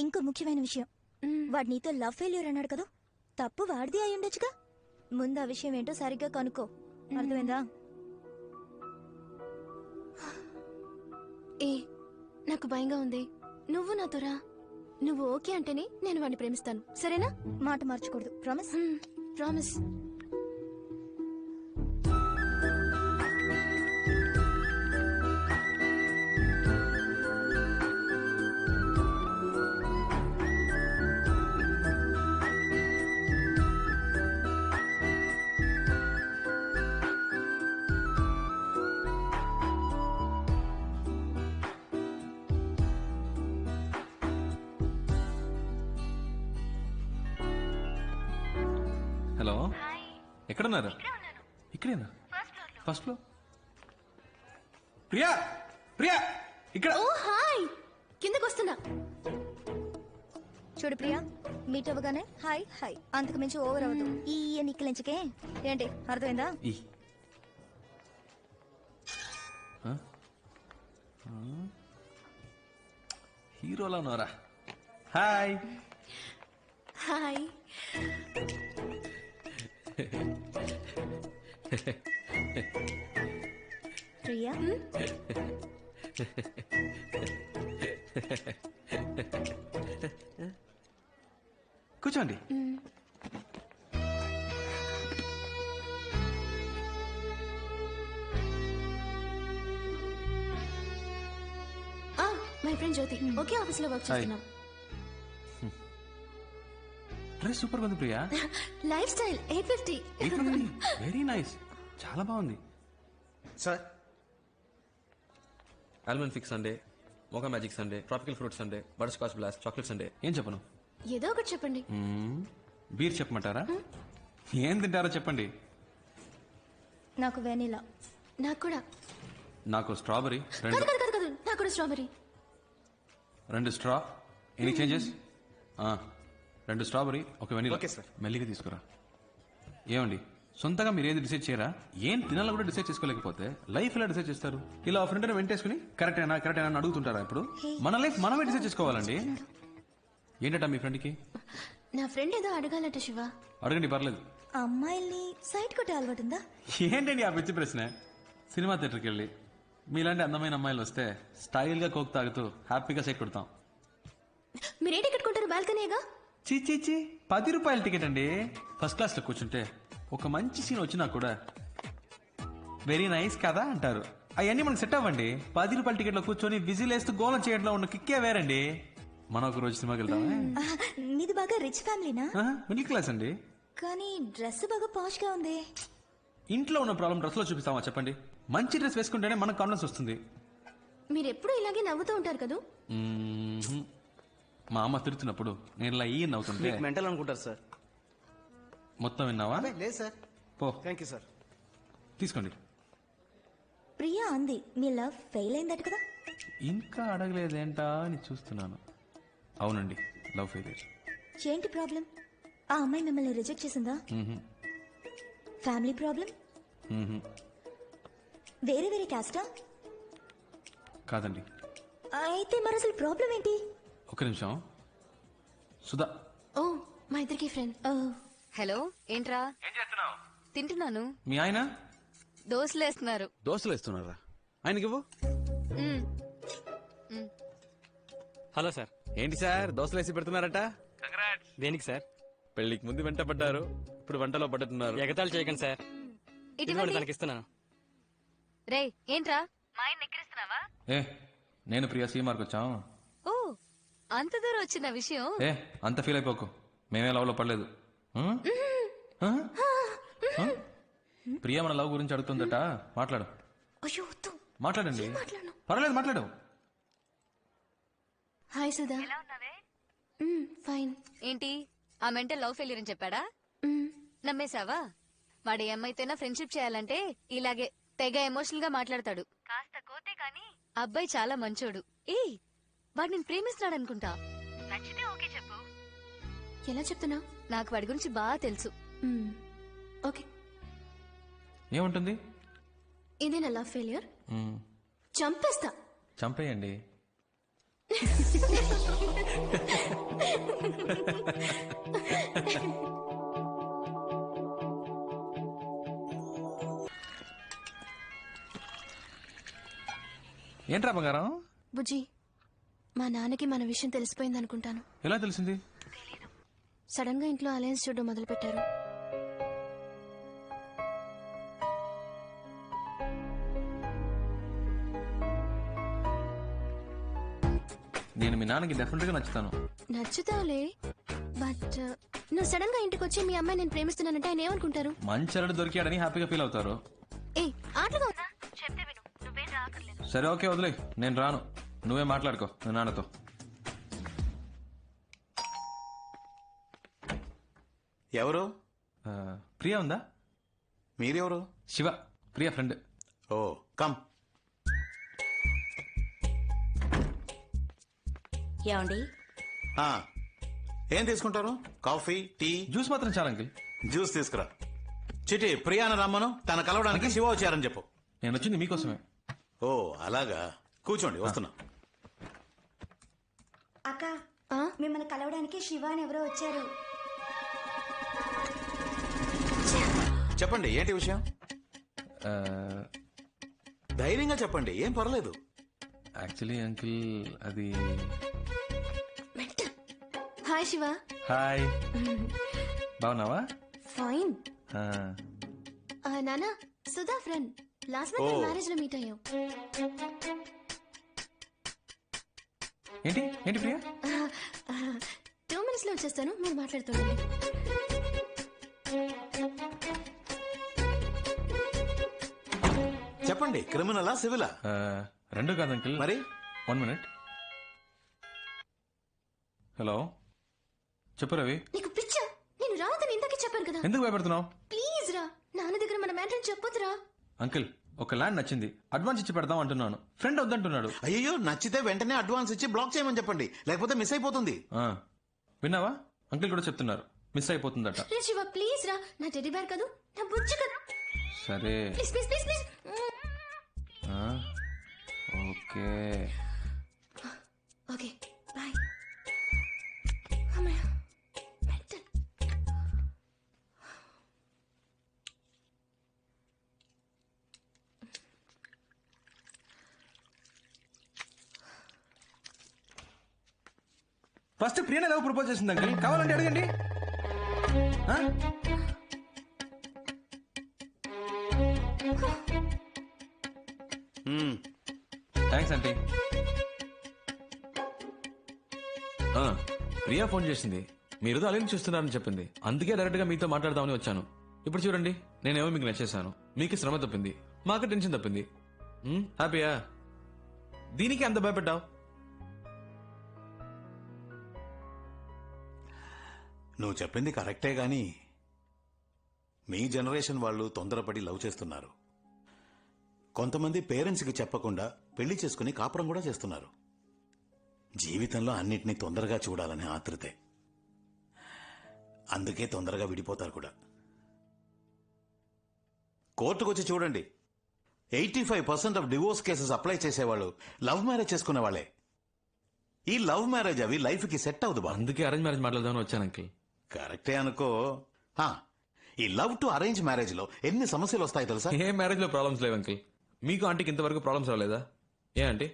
ఇంకో ముఖ్యమైన విషయం, వాడు నీతో లవ్ ఫెయిల్యూర్ అన్నాడు కదా, తప్పు వాడిది అయి ఉండొచ్చుగా. ముందు ఆ విషయం ఏంటో సరిగ్గా కనుక్కో, అర్థమైందా? ఏ నాకు భయంగా ఉంది, నువ్వు నాతో రా. నువ్వు ఓకే అంటేనే నేను వాడిని ప్రేమిస్తాను, సరేనా? మాట మార్చకూడదు, ప్రామిస్? ప్రామిస్. హలో, ఎక్కడున్నారు? ఇక్కడేనా? First floor. ప్రియా, ప్రియా ఇక్కడ. ఓ హాయ్, కిందకు వస్తున్నా. చూడు ప్రియా, మీట్ అవ్వగానే హాయ్ హాయ్, అంతకు మించి ఓవర్ అవ్వదు. ఈ నిక్కలించకే ఏంటి, అర్థమైందా? హీరోలా ఉన్నారా? Hi hi. ప్రియా, కూర్చోండి. మై ఫ్రెండ్ జ్యోతి, ఒకే ఆఫీస్ లో వర్క్ చేస్తున్నాం. డ్రెస్ సూపర్ ఉంది Priya. Lifestyle 850. Very nice, చాలా బాగుంది. Sir, almond fix sundae, mocha magic sundae, tropical fruit sundae, butterscotch blast, chocolate sundae. ఏం చెప్పను? ఏదో ఒకటి చెప్పండి. బీర్ చెప్పమంటారా? ఏం తింటారో చెప్పండి. నాకు వెనిలా. నాకు కూడా. నాకు స్ట్రాబెరీ. కాదు కాదు కాదు కాదు, నాకు కూడా strawberry. 2 straw. Any changes? 2 strawberry, 1 vanilla. Okay sir. మెల్లిగా తీసుకురా. ఏమండి, సొంతగా మీరు ఏది డిసైడ్ చేయరా? ఏం తినాలో కూడా డిసైడ్ చేసుకోలేకపోతే లైఫ్ ఎలా డిసైడ్ చేస్తారు? ఇలా ఫ్రెండ్ వెంటేసుకుని కరెక్టేనా కరెక్టేనా అని అడుగుతుంటారా? ఇప్పుడు మన లైఫ్ మనమే డిసైడ్ చేసుకోవాలండి. ఏంటట మీ ఫ్రెండ్కి? నా ఫ్రెండ్ ఏదో అడగాలట శివ. అడగండి, పర్లేదు. అమ్మాయిల్ని సైట్ కొట్టే అలవాటు ఉందా? ఏంటండి ఆ పిచ్చి ప్రశ్న? సినిమా థియేటర్కి వెళ్ళి మీలాంటి అందమైన అమ్మాయిలు వస్తే స్టైల్ గా కోక్ తాగుతూ హ్యాపీగా సైట్ కొడతాం. మీరే టికెట్ కొంటారు? బాల్కనీగా? చీ 10 రూపాయల టికెట్ అండి. ఫస్ట్ క్లాస్ లో కూర్చుంటే ఒక మంచి సీన్ వచ్చినా కూడా వెరీ నైస్ కదా అంటారు. అవన్నీ మనకు సెట్ అవ్వండి. 10 రూపాయల టికెట్ లో కూర్చొని విజిల్ వేస్తూ గోలం చేయడంలో ఉన్న కిక్కే వేరండి. మనం ఒక రోజు సినిమాకి వెళ్తామే. మీది బాగా రిచ్ ఫ్యామిలీనా? మిడిల్ క్లాస్ అండి. కానీ డ్రెస్ బాగా పాష్ గా ఉంది. ఇంట్లో ఉన్న ప్రాబ్లం డ్రెస్ లో చూపిస్తామా చెప్పండి? మంచి డ్రెస్ వేసుకుంటేనే మనకు కాన్ఫిడెన్స్ వస్తుంది. మీరు ఎప్పుడు ఇలాగే నవ్వుతూ ఉంటారు కదా? మా అమ్మ తిడుతున్నప్పుడు నేను ఇలా ఈ నవ్వుతుంటే మెంటల్ అనుకుంటారు సార్. మొత్తం విన్నావా? లేదు సార్. పో. Thank you sir. తీసుకోండి. ప్రియా అంది మీ లవ్ ఫెయిల్ అయిందట కదా? ఇంకా అడగలేదేంటా అని చూస్తున్నాను. అవునండి, లవ్ ఫెయిలియర్. ఏంటి ప్రాబ్లం? ఆ అమ్మాయి మిమ్మల్ని రిజెక్ట్ చేసిందా? Family problem? వేరే వేరే క్యాస్టా? కాదండి. అయితే మరి అసలు ప్రాబ్లం ఏంటి? ఒక నిమిషం. సుధా. ఓ, మా ఇద్దరికి ఫ్రెండ్. హలో, ఏంట్రా? తింటున్నాను. మీ ఆయన దోశలు వేస్తున్నారు. దోశలు వేస్తున్నారా? ఆయనకివ్వు. Hello sir. ఏంటి సార్ దోశలు వేసి పెడుతున్నారట? దేనికి సార్? పెళ్లికి ముందు వెంట పడ్డారు, ఇప్పుడు వంటలో పడ్డట్టున్నారు. ఎగతాళి చేయకండి సార్. ఇదిగోండి తనకి ఇస్తున్నాను. రే ఏంట్రా మా ఆయన ఎక్కిరిస్తున్నావా? ఏ నేను ప్రియా సీమార్కి వచ్చాం. ఓ అంత దూరం వచ్చిన విషయం. ఏ అంత ఫీల్ అయిపోకు, మేమే లవ్ లో పడలేదు. ప్రియా మన లవ్ గురించి అడుగుతుందట, మాట్లాడు. అయ్యో వద్దు. మాట్లాడండి. పర్లేదు మాట్లాడు. హాయ్ సుధా. ఫైన్. ఏంటి ఆ మెంటల్ లవ్ ఫెయిలియర్ అని చెప్పాడా? నమ్మేశావా? వాడు ఏమైతేనా ఫ్రెండ్షిప్ చేయాలంటే ఇలాగే తెగ ఎమోషనల్ గా మాట్లాడతాడు. కాస్త కోతే కాని అబ్బాయి చాలా మంచోడు. ఏ వాడు నేను ప్రేమిస్తున్నాడు అనుకుంటా. నచ్చితే ఓకే చెప్పు. ఎలా చెప్తున్నా? నాకు వాడి గురించి బాగా తెలుసు. ఓకే. ఏముంటుంది? ఇదే నా లవ్ ఫెయిలియర్. చంపేస్తా. చంపేయండి. ఏంట్రా బంగారం? బుజ్జి, మా నాన్నకి మన విషయం తెలిసిపోయింది అనుకుంటాను. ఎలా తెలిసింది? సడన్ గా ఇంట్లో అలయన్స్ చూడడం మొదలు పెట్టారు. నేను మీ నాన్నకి డెఫినెట్ గా నచ్చుతాను. నచ్చుతావులే, బట్ నువ్వు సడన్ గా ఇంటికి వచ్చి మీ అమ్మాయి నేను ప్రేమిస్తున్నానంటే ఆయన ఏమనుకుంటారు? మంచి అల్లుడు దొరికాడని హ్యాపీగా ఫీల్ అవుతారు. ఏ ఆటలుగా ఉందా? చెప్తే విను, నువ్వేం రాకర్లేదు. సరే ఓకే వదిలే, నేను రాను. నువ్వే మాట్లాడుకో మీ నాన్నతో. ఎవరు? ప్రియా ఉందా? మీరెవరు? Shiva, Priya friend. Oh come. ఏమండి? ఏం తీసుకుంటారు? Coffee, tea? జ్యూస్ మాత్రం చాలా అంకిల్. జ్యూస్ తీసుకురా. చిటి ప్రియాన రమ్మను, తన కలవడానికి శివ వచ్చారని చెప్పు. నేను వచ్చింది మీకోసమే. ఓ అలాగా, కూర్చోండి వస్తున్నా. అక్క మిమ్మల్ని కలవడానికి శివ అని ఎవరో వచ్చారు. చెప్పండి ఏంటి విషయం? ధైర్యంగా చెప్పండి, ఏం పర్లేదు. యాక్చువల్లీ అంకిల్ అది. హాయ్ శివ. హాయ్, బాగున్నావా? ఫైన్. నానా, Sudha friend. Last month marriage లో మీట్ అయ్యాం. ఏంటి ఏంటి ప్రియా? 2 minutes లో వచ్చేస్తాను, మీరు మాట్లాడుతుండండి. చెప్పండి, క్రిమినలా సివిలా? రెండు కాదు అంకిల్. మరి 1 minute. హలో చెప్పు రవి. నీకు పిచ్చా? నేను రావద్దని ఇంతకీ చెప్పాను కదా. ఎందుకు భయపడుతున్నావు? ప్లీజ్ రా, నాన్న దగ్గర మన మ్యాటర్ చెప్పొద్దురా. అంకిల్ ఒక ల్యాండ్ నచ్చింది, అడ్వాన్స్ ఇచ్చి పెడదాం అంటున్నాను. ఫ్రెండ్ వద్దంటున్నాడు. అయ్యో, నచ్చితే వెంటనే అడ్వాన్స్ ఇచ్చి బ్లాక్ చేయమని చెప్పండి, లేకపోతే మిస్ అయిపోతుంది. విన్నావా? అంకిల్ కూడా చెప్తున్నారు, మిస్ అయిపోతుందట. రే శివ ప్లీజ్ రా, నా టెడ్డీ బేర్ కదా, నా బుజ్జి కదా. సరే please please please please. Okay okay bye. అమ్మయ్య మెంటల్. ఫస్ట్ ప్రియా ఎలా ప్రపోజ్ చేసింది అంకిల్, కావాలంటే అడగండి. Thanks aunty. ప్రియా ఫోన్ చేసింది, మీరు అలైన్ చూస్తున్నారని చెప్పింది. అందుకే డైరెక్ట్ గా మీతో మాట్లాడదామని వచ్చాను. ఇప్పుడు చూడండి, నేనేమో మీకు నచ్చేసాను, మీకు శ్రమ తప్పింది, మాకు టెన్షన్ తప్పింది. హ్యాపీయా? దీనికి అంత భయపడ్డావు? నువ్వు చెప్పింది కరెక్టే గాని మీ జనరేషన్ వాళ్ళు తొందరపడి లవ్ చేస్తున్నారు. కొంతమంది పేరెంట్స్కి చెప్పకుండా పెళ్లి చేసుకుని కాపురం కూడా చేస్తున్నారు. జీవితంలో అన్నిటినీ తొందరగా చూడాలనే ఆతృతే, అందుకే తొందరగా విడిపోతారు కూడా. కోర్టుకొచ్చి చూడండి, 85% ఆఫ్ డివోర్స్ కేసెస్ అప్లై చేసేవాళ్ళు లవ్ మ్యారేజ్ చేసుకునే వాళ్ళే. ఈ లవ్ మ్యారేజ్ అవి లైఫ్ కి సెట్ అవ్వదు బా. అందుకే అరేంజ్ మ్యారేజ్ మాట్లాడదామని వచ్చాను అంకిల్. కరెక్టే అనుకో. ఈ లవ్ టు అరేంజ్ మ్యారేజ్ లో ఎన్ని సమస్యలు వస్తాయి తెలుసా? ఏ మ్యారేజ్ లో ప్రాబ్లమ్స్ లేవు అంకిల్, మీకు ఆంటీకి ఇంతవరకు ప్రాబ్లమ్స్ రాలేదా? ఏ ఆంటీ?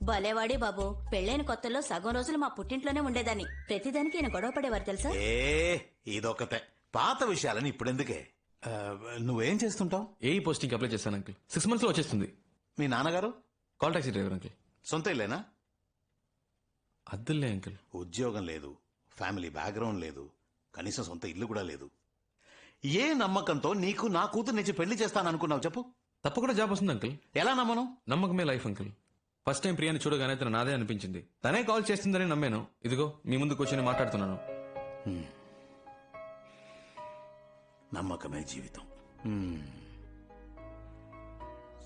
భలేవాడి బాబు, పెళ్ళైన కొత్తలో సగం రోజులు మా పుట్టింట్లోనే ఉండేదాన్ని. ప్రతిదానికి ఈయన గొడవ పడేవారు తెలుసా? ఇదొకతే పాత విషయాలని ఇప్పుడెందుకే. నువ్వేం చేస్తుంటావు? ఏ పోస్టింగ్ అప్లై చేశాను అంకుల్. 6 months లో వచ్చేస్తుంది. మీ నాన్నగారు? Call taxi driver uncle. సొంత ఇల్లేనా? అద్దులే అంకుల్. ఉద్యోగం లేదు, ఫ్యామిలీ బ్యాక్గ్రౌండ్ లేదు, కనీసం సొంత ఇల్లు కూడా లేదు. ఏ నమ్మకంతో నీకు నా కూతురు నుంచి పెళ్లి చేస్తాననుకున్నావు చెప్పు? తప్పకుండా జాబ్ వస్తుంది అంకుల్. ఎలా నమ్మను? నమ్మకమే లైఫ్ అంకుల్. ఫస్ట్ టైం ప్రియాని చూడగానే తన నాదే అనిపించింది. తనే కాల్ చేస్తుందని నమ్మాను. ఇదిగో మీ ముందు కూర్చొని మాట్లాడుతున్నాను. నమ్మకమే జీవితం.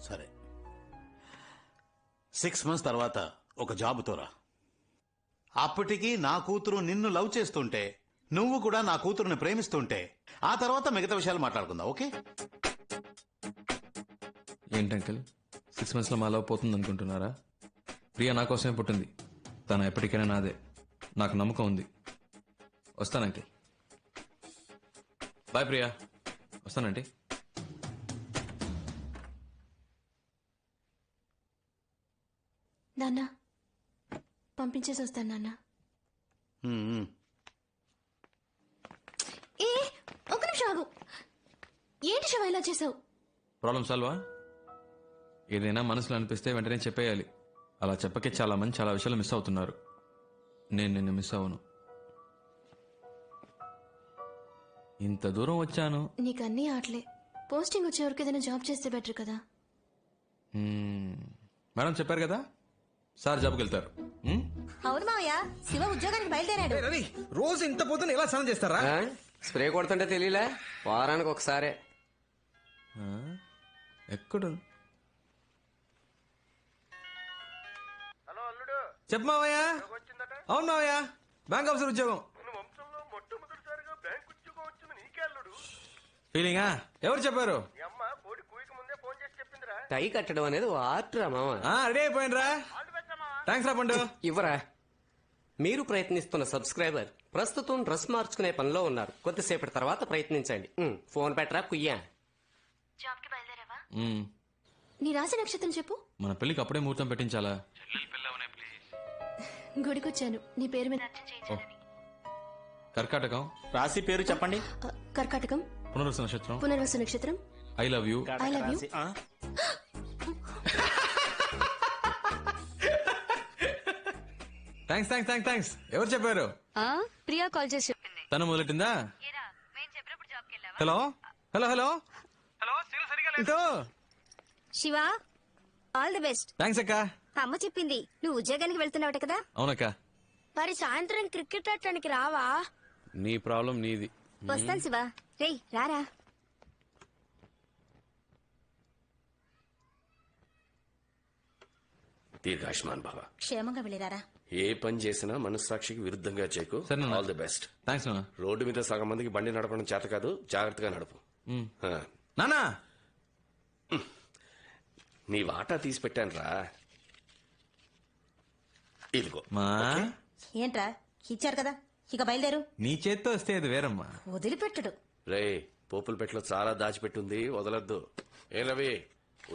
సరే, 6 months తర్వాత ఒక జాబుతో రా. అప్పటికి నా కూతురు నిన్ను లవ్ చేస్తుంటే, నువ్వు కూడా నా కూతురుని ప్రేమిస్తుంటే, ఆ తర్వాత మిగతా విషయాలు మాట్లాడుకుందాం. ఓకే? ఏంటంకుల్ 6 months లో మా లవ్ పోతుంది అనుకుంటున్నారా? ప్రియా నా కోసమే పుట్టింది. తను ఎప్పటికైనా నాదే. నాకు నమ్మకం ఉంది. వస్తానంటే. బాయ్ ప్రియా. వస్తానంటే. నాన్న పంపించేసి వస్తాను నాన్న. ఏ ఒక నిమిషం ఆగు. ఏంటి శివ ఇలా చేసావు? ప్రాబ్లం సాల్వా? ఏదైనా మనసులో అనిపిస్తే వెంటనే చెప్పేయాలి. అలా చెప్పకే చాలా మంది చాలా విషయాలు మిస్ అవుతున్నారు. నేను నిన్ను మిస్ అవ్వను. ఇంత దూరం వచ్చాను. నీకు అన్నీ ఆటలే. పోస్టింగ్ వచ్చే వరకు ఏదైనా జాబ్ చేస్తే బెటర్ కదా. మేడం చెప్పారు కదా, సార్ జాబ్కి వెళ్తారు. అవును మావయ్య, శివ ఉద్యోగానికి బయలుదేరాడు. రవి, రోజు ఇంత పొద్దున ఎలా స్నానం చేస్తారా? స్ప్రే కొడుతుంటే తెలియలే, వారానికి ఒకసారే. ఎక్కడ? చెప్పు మావయ్య. అవును మావయ్య, బ్యాంక్ ఆఫీసర్ ఉద్యోగం. ఫీలింగా? ఎవరు చెప్పారు? టై కట్టడం అనేది ఆర్ట్ రా మామ. రెడీ అయిపోయినరా? థ్యాంక్స్ రా పండు. ఇవ్వరా. మీరు ప్రయత్నిస్తున్న సబ్స్క్రైబర్ ప్రస్తుతం డ్రెస్ మార్చుకునే పనిలో ఉన్నారు. కొద్దిసేపటి తర్వాత ప్రయత్నించండి. ఫోన్ పెట్టరా కుయ్యా. నీ రాశి నక్షత్రం చెప్పు. మన పెళ్లికి అప్పుడే ముహూర్తం పెట్టించాలా? గుడికొచ్చాను నీ పేరు మీద అర్చన చేయించాలని. కర్కాటకం. రాశి పేరు చెప్పండి. కర్కాటకం. పునర్వసు నక్షత్రం. పునర్వసు నక్షత్రం. I love you. I love you. Thanks thanks thanks thanks. ఎవరు చెప్పారు? ప్రియా కాల్ చేసి చెప్పింది. తను మొదలెట్టిందా? Hello hello hello hello. Shiva, all the best. Thanks అక్క. అమ్మ చెప్పింది నువ్వు ఉద్యోగానికి వెళ్తున్నావట కదా. అవునక్క. మరి సాయంత్రం క్రికెట్ ఆడటానికి రావా? నీ ప్రాబ్లం నీది. వస్తాను శివ. రేయ్ రారా. దీర్ఘాయుష్మాన్ భవ. క్షేమంగా వెళ్ళిరారా. ఏ పని చేసినా మనస్సాక్షికి విరుద్ధంగా చేయకు. All the best. థ్యాంక్స్ నాన్న. రోడ్డు మీద సగం మందికి బండి నడపడం చేత కాదు, జాగ్రత్తగా నడుపు. నానా, నీ వాటా తీసి పెట్టాను రా. ఇదిగో. ఏంట్రా ఇచ్చారు కదా, ఇక బయలుదేరు. నీ చేత్తో వస్తే అది వేరమ్మా. వదిలిపెట్టడు. రే, పోపుల పెట్టలో చాలా దాచిపెట్టుంది, వదలొద్దు. ఏ రవి,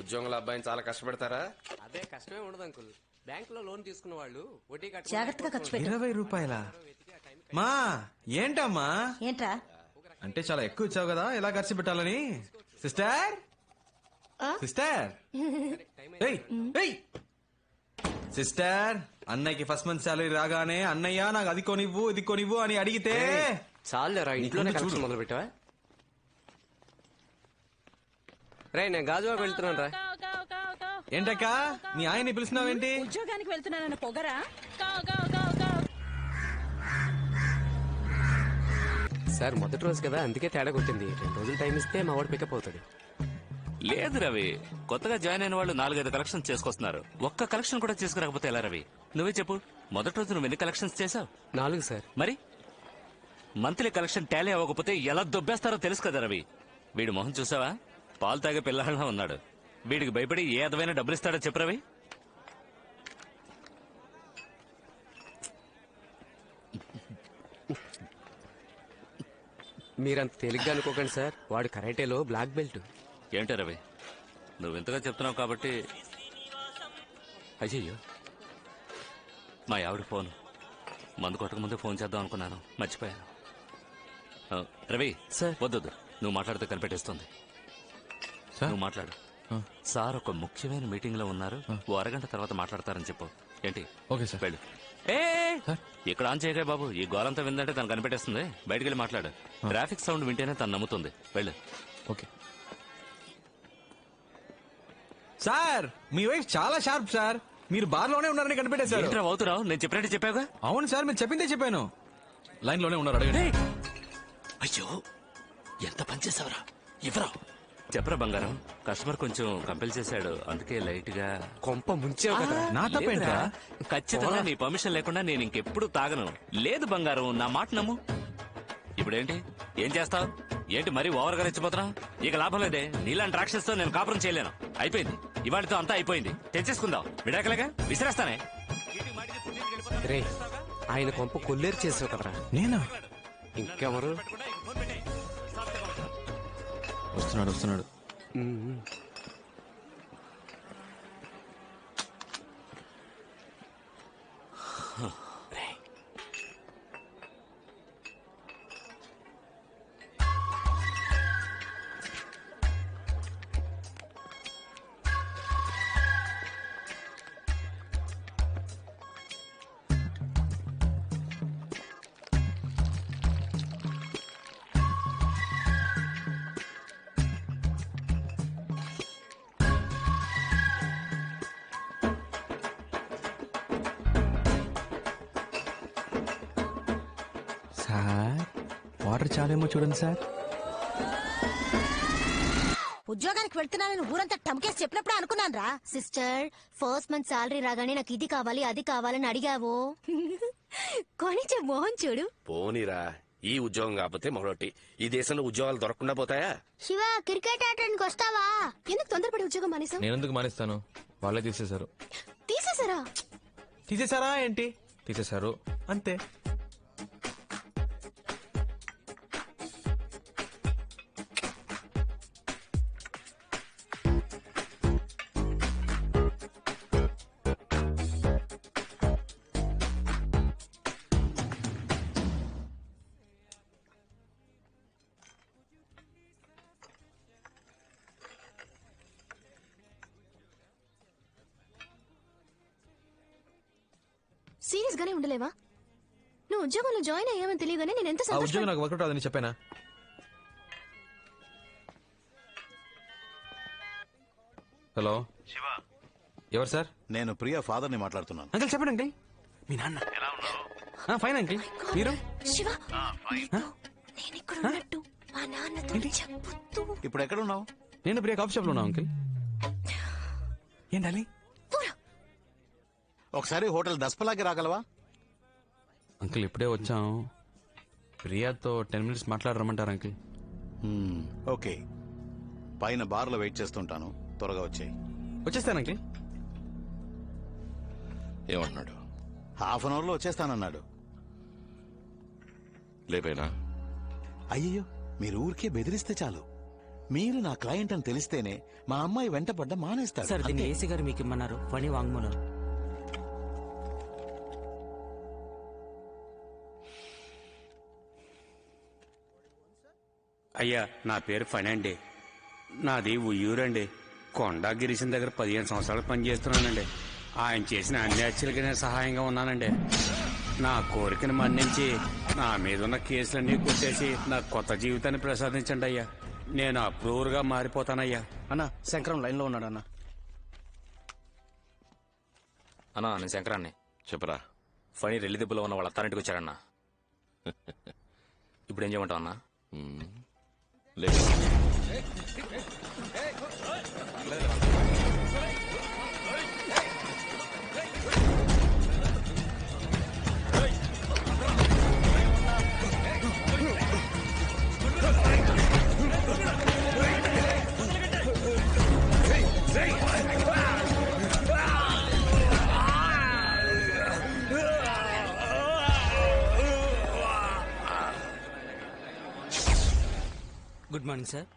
ఉద్యోగంలో అబ్బాయిని చాలా కష్టపెడతారా? అదే కష్టమే ఉండదు అంకుల్. బ్యాంక్ లో లోన్ తీసుకున్న వాళ్ళు వడ్డీ జాగ్రత్తగా ఖర్చు పెట్టు. 20 రూపాయల మా ఏంటమ్మా? ఏంట్రా అంటే చాలా ఎక్కువ ఇచ్చావు కదా, ఎలా ఖర్చు పెట్టాలని. సిస్టర్ సిస్టర్ సిస్టర్, అన్నయ్యకి ఫస్ట్ మంత్ శాలరీ రాగానే అన్నయ్య నాకు అది కొనివ్వు ఇది కొనివ్వు అని అడిగితే చాలేరా, ఇంట్లోనే కలెక్షన్ మొదలు పెట్టావా? రే, నేను గాజువాకు వెళ్తున్నాను రా. ఏంటక్క మీ ఆయన్ని పిలుస్తున్నావేంటి? ఉద్యోగానికి వెళ్తున్నానన్న పొగరా? సార్ మొదటి రోజు కదా, అందుకే తేడా కొట్టింది. 2 రోజులు టైం ఇస్తే మా వాడు పికప్ అవుతాడు. లేదు రవి, కొత్తగా జాయిన్ అయిన వాళ్ళు 4-5 కలెక్షన్స్ చేసుకొస్తున్నారు. ఒక్క కలెక్షన్ కూడా చేసుకురాకపోతే ఎలా రవి? నువ్వే చెప్పు, మొదటి రోజు నువ్వు ఎన్ని కలెక్షన్స్ చేసావు? 4 సార్. మరి మంత్లీ కలెక్షన్ టాలీ అవ్వకపోతే ఎలా దొబ్బేస్తారో తెలుసు కదా రవి. వీడి మొహం చూసావా? పాలు తాగే పిల్లహళ్ళ ఉన్నాడు. వీడికి భయపడి ఏ అదమైన డబ్బులు ఇస్తాడో చెప్పు రవి. మీరంత తేలిగ్గా అనుకోకండి సార్, వాడు కరాటేలో బ్లాక్ బెల్ట్. ఏంటో రవి, నువ్వు ఇంతగా చెప్తున్నావు కాబట్టి. అయ్యయ్యో, మా ఆవిడ ఫోన్. మందు కొట్టకముందే ఫోన్ చేద్దాం అనుకున్నాను, మర్చిపోయాను. రవి సార్, వద్దొద్దు, నువ్వు మాట్లాడితే కనిపెట్టేస్తుంది. నువ్వు మాట్లాడు. సార్ ఒక ముఖ్యమైన మీటింగ్ లో ఉన్నారు, ఓ అరగంట తర్వాత మాట్లాడతారని చెప్పు. ఏంటి? Okay sir. వెళ్ళు. ఏ ఇక్కడ ఆన్ చేయగా బాబు, ఈ గోలంతా విందంటే తను కనిపెట్టేస్తుంది. బయటికి వెళ్ళి మాట్లాడు. ట్రాఫిక్ సౌండ్ వింటేనే తను నమ్ముతుంది. వెళ్ళు. ఓకే సార్, మీ వైఫ్ చాలా షార్ప్ సార్. మీరు బార్ లోనే ఉన్నారని కనిపెట్టేశారు. ఏంట్రా అవుతున్నావు? నేను చెప్పినట్టు చెప్పావుగా. అవును సార్, మీరు చెప్పిందే చెప్పాను. లైన్ లోనే ఉన్నారు, అడగండి. అయ్యో, ఎంత పనిచేసావరా? ఇవ్వరా? చెప్పరా బంగారం. కస్టమర్ కొంచెం కంపెల్ చేశాడు, అందుకే లైట్ గా కొంప ముంచావు కదా. నా తప్పేంట్రా? ఖచ్చితంగా నీ పర్మిషన్ లేకుండా నేను ఇంకెప్పుడు తాగను. లేదు బంగారం, నా మాట నమ్ము. ఇప్పుడేంటి? ఏం చేస్తావు? ఏంటి మరీ ఓవర్ గా రెచ్చిపోతున్నావు? ఇక లాభం లేదే. నీలాంటి రాక్షసుతో నేను కాపురం చేయలేను. అయిపోయింది, ఇవాళతో అంతా అయిపోయింది. తెచ్చేసుకుందాం. విడాకలేగా విసిరేస్తానే. రే, ఆయన కొంప కొల్లేరు చేసావు కదరా. నేనా? ఇంకెవరు? వస్తున్నాడు. సార్, వాటర్ చాలేమో చూడండి సార్. ఉద్యోగానికి వెళ్తున్నానని ఊరంతా టమ్కేసి చెప్పినప్పుడే అనుకున్నాను రా. సిస్టర్, ఫస్ట్ మంత్ సాలరీ రాగానే నాకు ఇది కావాలి అది కావాలని అడిగావు. కొనిచ్చే మోహన్ చూడు. పోనీరా, ఈ ఉద్యోగం కాకపోతే మరొకటి. ఈ దేశంలో ఉద్యోగాలు దొరకకుండా పోతాయా? శివ, క్రికెట్ ఆడడానికి వస్తావా? ఎందుకు తొందరపడి ఉద్యోగం మానేసావు? నేను ఎందుకు మానేస్తాను? వాళ్ళే తీసేశారు. తీసేసారా? తీసేశారా ఏంటి? తీసేశారు అంతే. సీరియస్ గానే ఉండలేవా? నువ్వు ఉద్యోగంలో జాయిన్ అయ్యావని తెలియగానే నేను ఎంత ఆ ఉద్యోగం నాకు వర్కౌట్ అవ్వదని చెప్పానా? హలో శివ, ఎవరు సార్? నేను ప్రియా ఫాదర్ ని మాట్లాడుతున్నాను. అంకుల్ చెప్పండి అంకుల్. మీ నాన్న ఎలా ఉన్నావు? Fine uncle. మీరు? శివ, నేను ఇక్కడ ఉన్నట్టు మా నాన్నతో చెప్పొద్దు. ఇప్పుడు ఎక్కడ ఉన్నావు? నేను ప్రియా కాఫీ షాప్ లో ఉన్నా అంకుల్. ఏంటాలి? ఒకసారి హోటల్ దస్పలాకి రాగలవా? అంకుల్ ఇప్పుడే వచ్చాం. ప్రియాతో 10 minutes మాట్లాడరమ్మంటారు అంకుల్. ఓకే, పైన బార్లో వెయిట్ చేస్తుంటాను, త్వరగా వచ్చాయి. వచ్చేస్తాను అంకుల్. ఏమంటున్నాడు? హాఫ్ అన్ అవర్ లో వచ్చేస్తానన్నాడు. లేపేనా? అయ్యో, మీరు ఊరికే బెదిరిస్తే చాలు. మీరు నా క్లయింట్ అని తెలిస్తేనే మా అమ్మాయి వెంటపడ్డ మానేస్తాడు. సార్, దీన్ని ఏసీ గారు మీకు ఇమ్మన్నారు. ఫణి వాంగ్మూలం. అయ్యా, నా పేరు ఫణి అండి. నాది ఉయ్యూరండి. కొండా గిరీశం దగ్గర 15 సంవత్సరాలు పనిచేస్తున్నానండి. ఆయన చేసిన అన్ని హత్యలకి నేను సహాయంగా ఉన్నానండి. నా కోరికను మన్నించి నా మీద ఉన్న కేసులన్నీ కొట్టేసి నాకు కొత్త జీవితాన్ని ప్రసాదించండి అయ్యా. నేను అప్రూవర్ గా మారిపోతానయ్యా. అన్నా, శంకరం లైన్ లో ఉన్నాడు. అన్నా అన్నా, నేను శంకరాన్ని. చెప్పరా. ఫణి రెల్లి దెబ్బలో ఉన్న వాళ్ళ అత్తారింటికి వచ్చాడన్నా. ఇప్పుడు ఏం చేయమంటావు అన్నా? లేదు, good morning sir.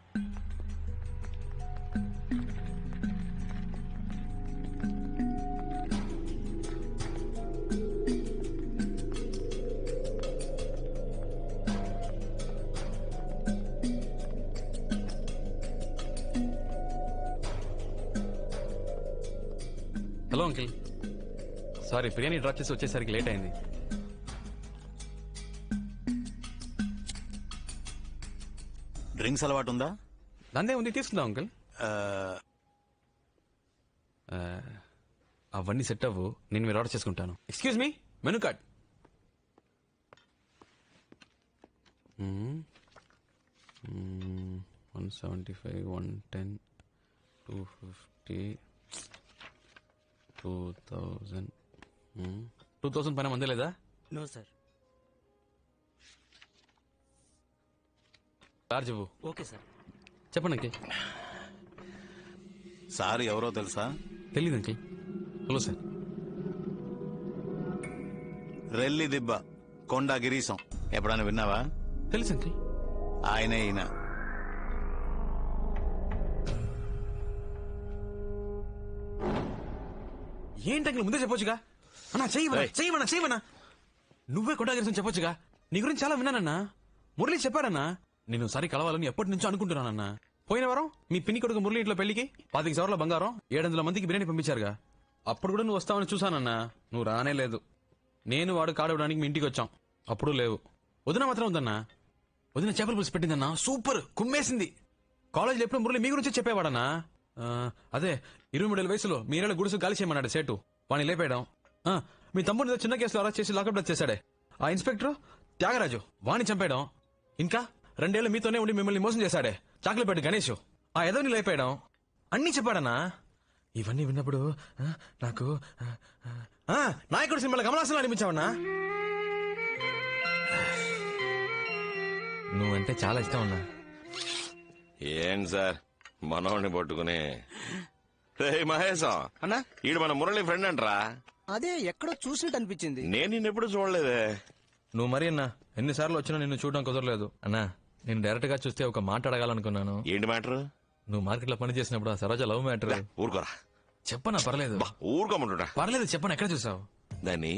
Hello uncle, sorry biryani drop చేసి వచ్చేసరికి లేట్ అయింది. డ్రింక్స్ అలవాటు ఉందా? దందే ఉంది, తీసుకుందాం అంకిల్. అవన్నీ సెట్ అవ్వు, నేను మీరు ఆర్డర్ చేసుకుంటాను. Excuse me, menu card. 175, 110, 250, 2000. 2000 పైన మందే లేదా? No sir. చార్జ్ ఇవ్వు. Okay sir. చెప్పండి అంకిల్. సార్ ఎవరో తెలుసా? తెలీదు అంకిల్. Hello sir. రెల్లి దిబ్బ కొండ గిరీశం ఎప్పుడైనా విన్నావా? తెలుసు అంకిల్. ఆయనే ఈయన. ఏంటి అంకిల్ ముందే చెప్పొచ్చుగా? అన్నా చెయ్యమన్నా. నువ్వే కొట్టాగిరిసం చెప్పొచ్చుగా. నీ గురించి చాలా విన్నానన్నా. మురళి చెప్పాడన్నా. నేను సరి కలవాలని ఎప్పటి నుంచో అనుకుంటున్నానన్నా. పోయిన వారం మీ పిన్ని కొడుకు మురళి ఇంట్లో పెళ్లికి 25 సవర్ల బంగారం 700 మందికి బిర్యానీ పంపించారుగా. అప్పుడు కూడా నువ్వు వస్తావని చూసానన్నా. నువ్వు రానే లేదు. నేను వాడు కాడవడానికి మీ ఇంటికి వచ్చాం, అప్పుడు లేవు. వదిన మాత్రం ఉందన్నా. వదిన చేపల పులుసు పెట్టిందన్నా, సూపర్ కుమ్మేసింది. కాలేజీలో ఎప్పుడు మురళి మీ గురించి చెప్పేవాడన్నా. అదే 23 వయసులో మీరేళ్ళ గుడుసు గాలి చేయమన్నాడు సేటు. వాణ్ణి లేపేయడం. మీ తమ్ముడు చిన్న కేసులో అరెస్ట్ చేసి లాకప్ డెత్ చేశాడే ఆ ఇన్స్పెక్టర్ త్యాగరాజు, వాణ్ణి చంపేయడం. ఇంకా 2 ఏళ్లు మీతోనే ఉండి మిమ్మల్ని మోసం చేశాడే చాక్లెట్ గణేష్, ఆ ఎదవని లేపేయడం. అన్నీ చెప్పాడన్నా. ఇవన్నీ విన్నప్పుడు నాకు నాయకుడు సినిమాలో కమలాసనం అనిపించావన్నా. నువ్వంటే చాలా ఇష్టం అన్నా. ఏం సార్ మనోడిని పట్టుకుని మహేశం అన్నా, ఈడు మన మురళి ఫ్రెండ్ అంటరా? అదే ఎక్కడో చూసినట్టు అనిపించింది. నేను నిన్నెప్పుడు చూడలేదే. నువ్వు మరి అన్నా ఎన్నిసార్లు వచ్చినా నిన్ను చూడడం కుదరలేదు అన్నా. నేను డైరెక్ట్ గా చూస్తే ఒక మాట అడగాలనుకున్నాను. ఏంటి మ్యాటర్? నువ్వు మార్కెట్ లో పని చేసినప్పుడు ఆ సరోజ లవ్ మ్యాటర్. ఊరుకోరా. చెప్పనా? పర్లేదు. ఊరుకోమంటున్నా. పర్లేదు చెప్పను. ఎక్కడ చూసావు దాన్ని?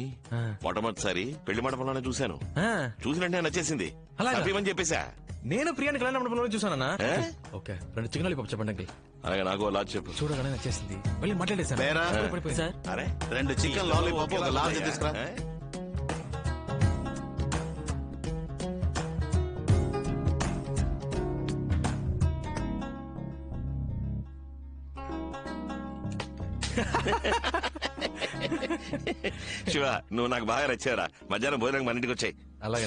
మొట్టమొదటిసారి పెళ్లి మండపంలోనే చూశాను. చూసినట్టే నచ్చేసింది. అని చెప్పేశా. నేను ప్రియాని కళ్యాణ మండపంలోనే చూసానన్నా. ఓకే, 2 చికెన్ లాలీపాప్ చెప్పండి. అలాగే నాకు లాజ్ చెప్పు. చూడగానే నచ్చేసింది. వెళ్ళి మాట్లాడేసాను. 2 చికెన్ లాలీపాప్ ఒక లార్జ్ తీసుకురా. శివ, నువ్వు నాకు బాగా నచ్చారా. మధ్యాహ్నం భోజనం మన ఇంటికి వచ్చాయి. అలాగే.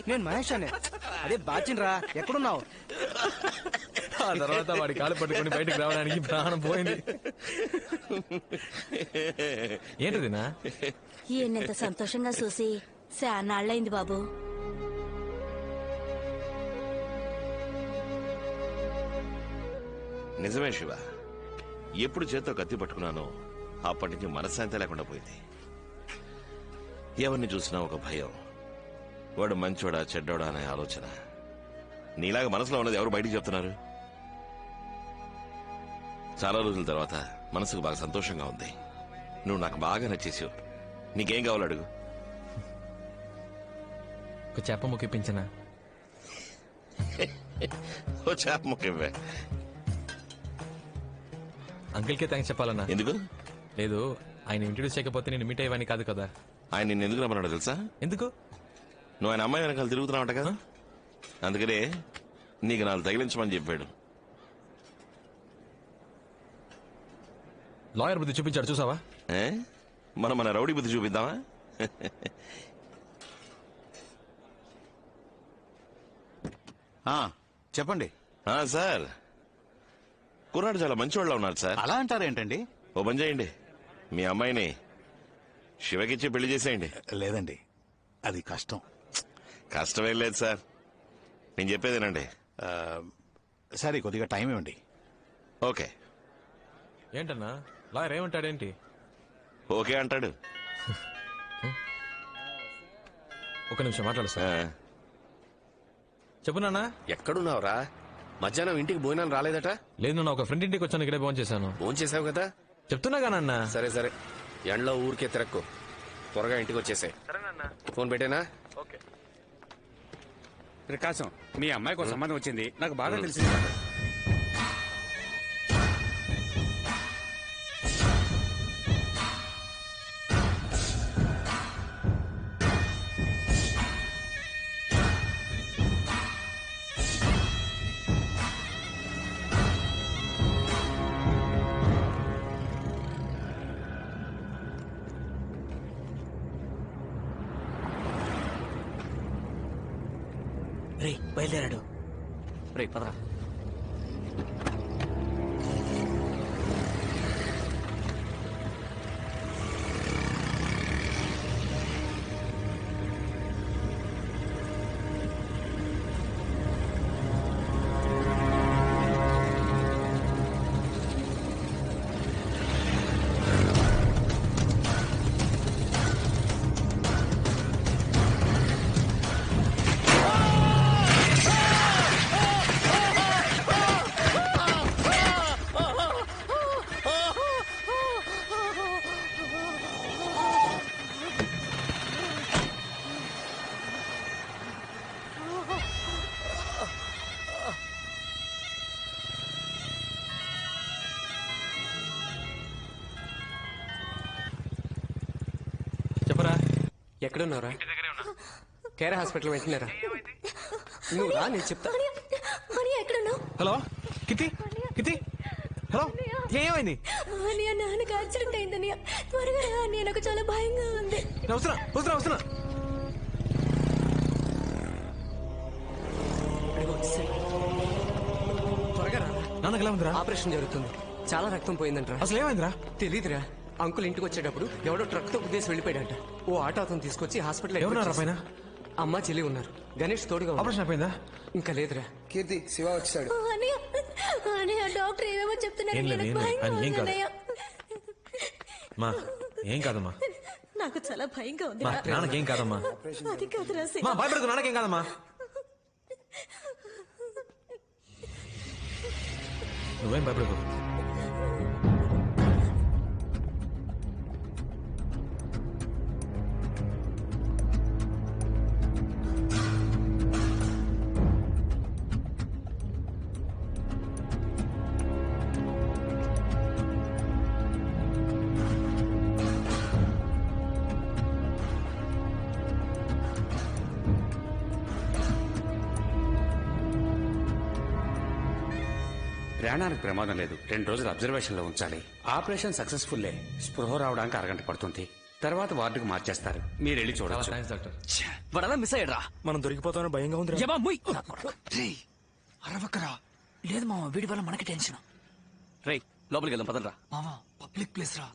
నేను మహేష్ అనే. అదే బాచిన్రా, ఎక్కడున్నావు? ఆ తర్వాత వాడి కాలు పట్టుకుని బయటకు రావడానికి ప్రాణం పోయింది. ఏంటిదినా? ఈయనంత సంతోషంగా చూసి శానాళ్ళైంది బాబు. నిజమే శివ, ఎప్పుడు చేత్తో కత్తి పట్టుకున్నానో అప్పటి నుంచి మనశ్శాంతి లేకుండా పోయింది. ఎవరిని చూసినా ఒక భయం. వాడు మంచోడా చెడ్డోడా అనే ఆలోచన. నీలాగా మనసులో ఉన్నది ఎవరు బయటికి చెప్తున్నారు? చాలా రోజుల తర్వాత మనసుకు బాగా సంతోషంగా ఉంది. నువ్వు నాకు బాగా నచ్చేసావు. నీకేం కావాలో అడుగు. ఒక చేప ముక్కిపించనా? ఓ చేప ముక్కివ్వే. అంకిల్కే థ్యాంక్స్ చెప్పాలన్నా. ఎందుకు? లేదు, ఆయన ఇంట్రడ్యూస్ చేయకపోతే నేను మీట్ అయ్యేవాని కాదు కదా. ఆయన నిన్ను ఎందుకు రమ్మన్నాడు తెలుసా? ఎందుకు? నువ్వు ఆయన అమ్మాయి వెనకాల తిరుగుతున్నావుట కదా, అందుకనే నీకు 4 తగిలించమని చెప్పాడు. లాయర్ బుద్ధి చూపించాడు చూసావా? మనం మన రౌడీ బుద్ధి చూపిద్దామా? చెప్పండి. సార్, కుర్రాడు చాలా మంచివాళ్ళ ఉన్నారు సార్. అలా అంటారేంటండి? ఓ పని చేయండి, మీ అమ్మాయిని శివకిచ్చి పెళ్లి చేసేయండి. లేదండి, అది కష్టం. కష్టమేం లేదు సార్, నేను చెప్పేదేనండి. సరే, కొద్దిగా టైం ఇవ్వండి. ఓకే. ఏంటన్నా లాయర్ ఏమంటాడేంటి? ఓకే అంటాడు. ఒక నిమిషం మాట్లాడు సార్. చెప్పు నాన్న. ఎక్కడున్నావురా? మధ్యాహ్నం ఇంటికి భోజనం రాలేదట? లేదు నాన్న, ఒక ఫ్రెండ్ ఇంటికి వచ్చాను, ఇక్కడే ఫోన్ చేశాను. ఫోన్ చేసావు కదా? చెప్తున్నాగా నాన్న. సరే సరే, ఎండలో ఊరికే తిరక్కు, త్వరగా ఇంటికి వచ్చేసాయి. ఫోన్ పెట్టేనా? ఓకే. ప్రకాశం, మీ అమ్మాయికి ఒక సంబంధం వచ్చింది, నాకు బాగా తెలిసింది. బయలుదేరాడు. రే పదరా. ఎక్కడున్నారా? కేర్ హాస్పిటల్ వెంటనేరా. నువ్వు రా, నేను చెప్తా. హలో కితి కితి, హలో ఏమైంది? నాన్నకి యాక్సిడెంట్ అయిందని త్వరగా రా, నాకు చాలా భయంగా ఉంది. వస్తున్నా వస్తున్నా వస్తున్నా. త్వరగా రా. నాన్నకి ఎలా ఉందిరా? ఆపరేషన్ జరుగుతుంది. చాలా రక్తం పోయిందంటరా. అసలు ఏమైందిరా? తెలీదురా. అంకుల్ ఇంటికి వచ్చేటప్పుడు ఎవడో ట్రక్ తో ఉద్దేశం వెళ్ళిపోయాడంట. ఓ ఆటో అతను తీసుకొచ్చి హాస్పిటల్. ఎవరున్నారా పైన? అమ్మ చెల్లి ఉన్నారు. గణేష్ తోడుగా. ఆపరేషన్ అయిపోయిందా? ఇంకా లేదురా. కీర్తి శివ వచ్చాడు. డాక్టర్ ఏమేమో చెప్తున్నారు. మా ఏం కాదమ్మా. నాకు చాలా భయంగా ఉంది. నాన్నకేం కాదమ్మా. అది కాదురా. భయపడకు, నాన్నకేం కాదమ్మా. నువ్వేం భయపడకు. ప్రాణానికి ప్రమాదం లేదు. 2 రోజులు అబ్జర్వేషన్ లో ఉంచాలి. ఆపరేషన్ సక్సెస్ఫుల్లే. స్పృహ రావడానికి అరగంట పడుతుంది. తర్వాత వార్డుకు మార్చేస్తారు. మీరు వెళ్ళి చూడవచ్చు. వాడలా మిస్ అయ్యాడ్రా. మనం దొరికిపోతామని భయంగా ఉంది. అరవకరా. లేదు మామ, వీడి వల్ల మనకి టెన్షన్. రేయ్ లోపలికి వెళ్దాం పదండ్రా. మామ పబ్లిక్ ప్లేస్ రా,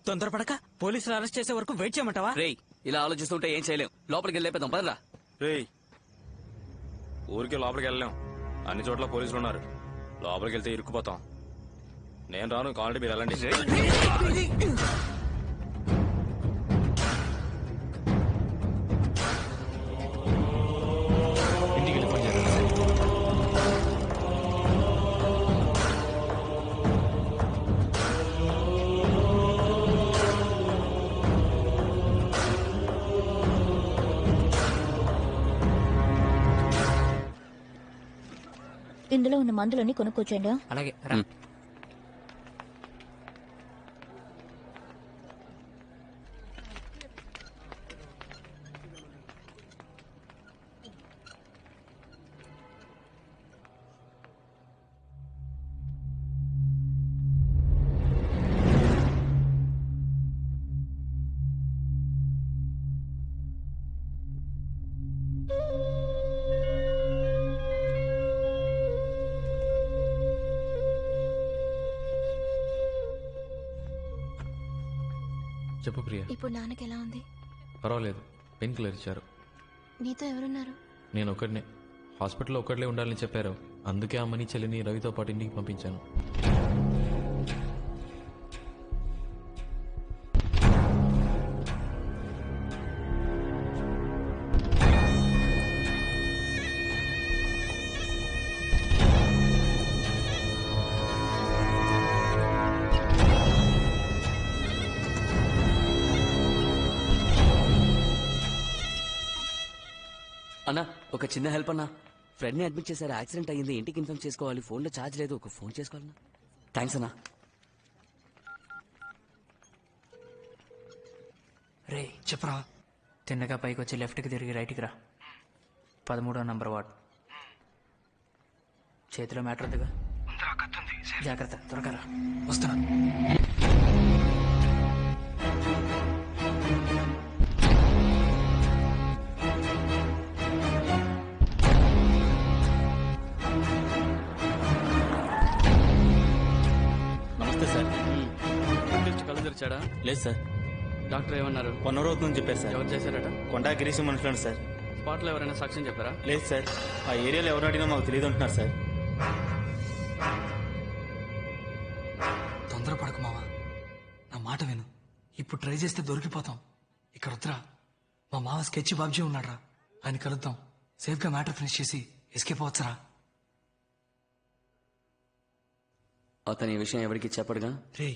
తొందరపడక. పోలీసులు అరెస్ట్ చేసే వరకు వెయిట్ చేయమంటావా? రేయ్ ఇలా ఆలోచిస్తుంటే ఏం చేయలేం. లోపలికి వెళ్ళేద్దాం పదండ్రా. రేయ్ ఊరికి లోపలికి వెళ్ళలేం. అన్ని చోట్ల పోలీసులు ఉన్నారు. లోపలికి వెళ్తే ఇరుక్కుపోతాం. నేను రాను, కావాలంటే మీరు వెళ్ళండి. ఇందులో ఉన్న మందులని కొనుక్కొచ్చండి. అలాగే. చెప్పు ప్రియా. ఇప్పుడు నాన్నకి ఎలా ఉంది? పర్వాలేదు, పెయిన్ కిల్లర్ ఇచ్చారు. నీతో ఎవరున్నారు? నేను ఒక్కడినే. హాస్పిటల్లో ఒక్కడలే ఉండాలని చెప్పారు. అందుకే అమ్మని చెల్లిని రవితో పాటు ఇంటికి పంపించాను. అన్నా ఒక చిన్న హెల్ప్ అన్నా. ఫ్రెండ్ ని అడ్మిట్ చేశారు, యాక్సిడెంట్ అయ్యింది, ఇంటికి ఇన్ఫార్మ్ చేసుకోవాలి. ఫోన్ లో ఛార్జ్ లేదు, ఒక ఫోన్ చేసుకోవాలన్నా. థ్యాంక్స్ అన్నా. రే చెప్పరా. తిన్నగా పైకి వచ్చి లెఫ్ట్కి తిరిగి రైట్కి రా. 13వ నంబర్ వార్డ్. చేతిలో మ్యాటర్ వద్దుగా. జాగ్రత్త, త్వరగా రా. వస్తున్నా. వచ్చాడా? లేదు సార్. డాక్టర్ ఏమన్నారు? 1 అవర్ అవుతుందని చెప్పారు సార్. ఎవరు చేశారట? కొండా గిరీశ్ మనుషులను సార్. స్పాట్లో ఎవరైనా సాక్ష్యం చెప్పారా? లేదు సార్. ఆ ఏరియాలో ఎవరు అడిగినా మాకు తెలియదు అంటున్నారు సార్. తొందరపడకు మావా, నా మాట విను. ఇప్పుడు ట్రై చేస్తే దొరికిపోతాం. ఇక్కడ వద్దురా, మా మావ స్కెచ్ బాబ్జీ ఉన్నాడ్రా, ఆయన కలుద్దాం. సేఫ్గా మ్యాటర్ ఫినిష్ చేసి ఎస్కేప్ అవచ్చురా. అతని ఈ విషయం ఎవరికి చెప్పడుగా? రే,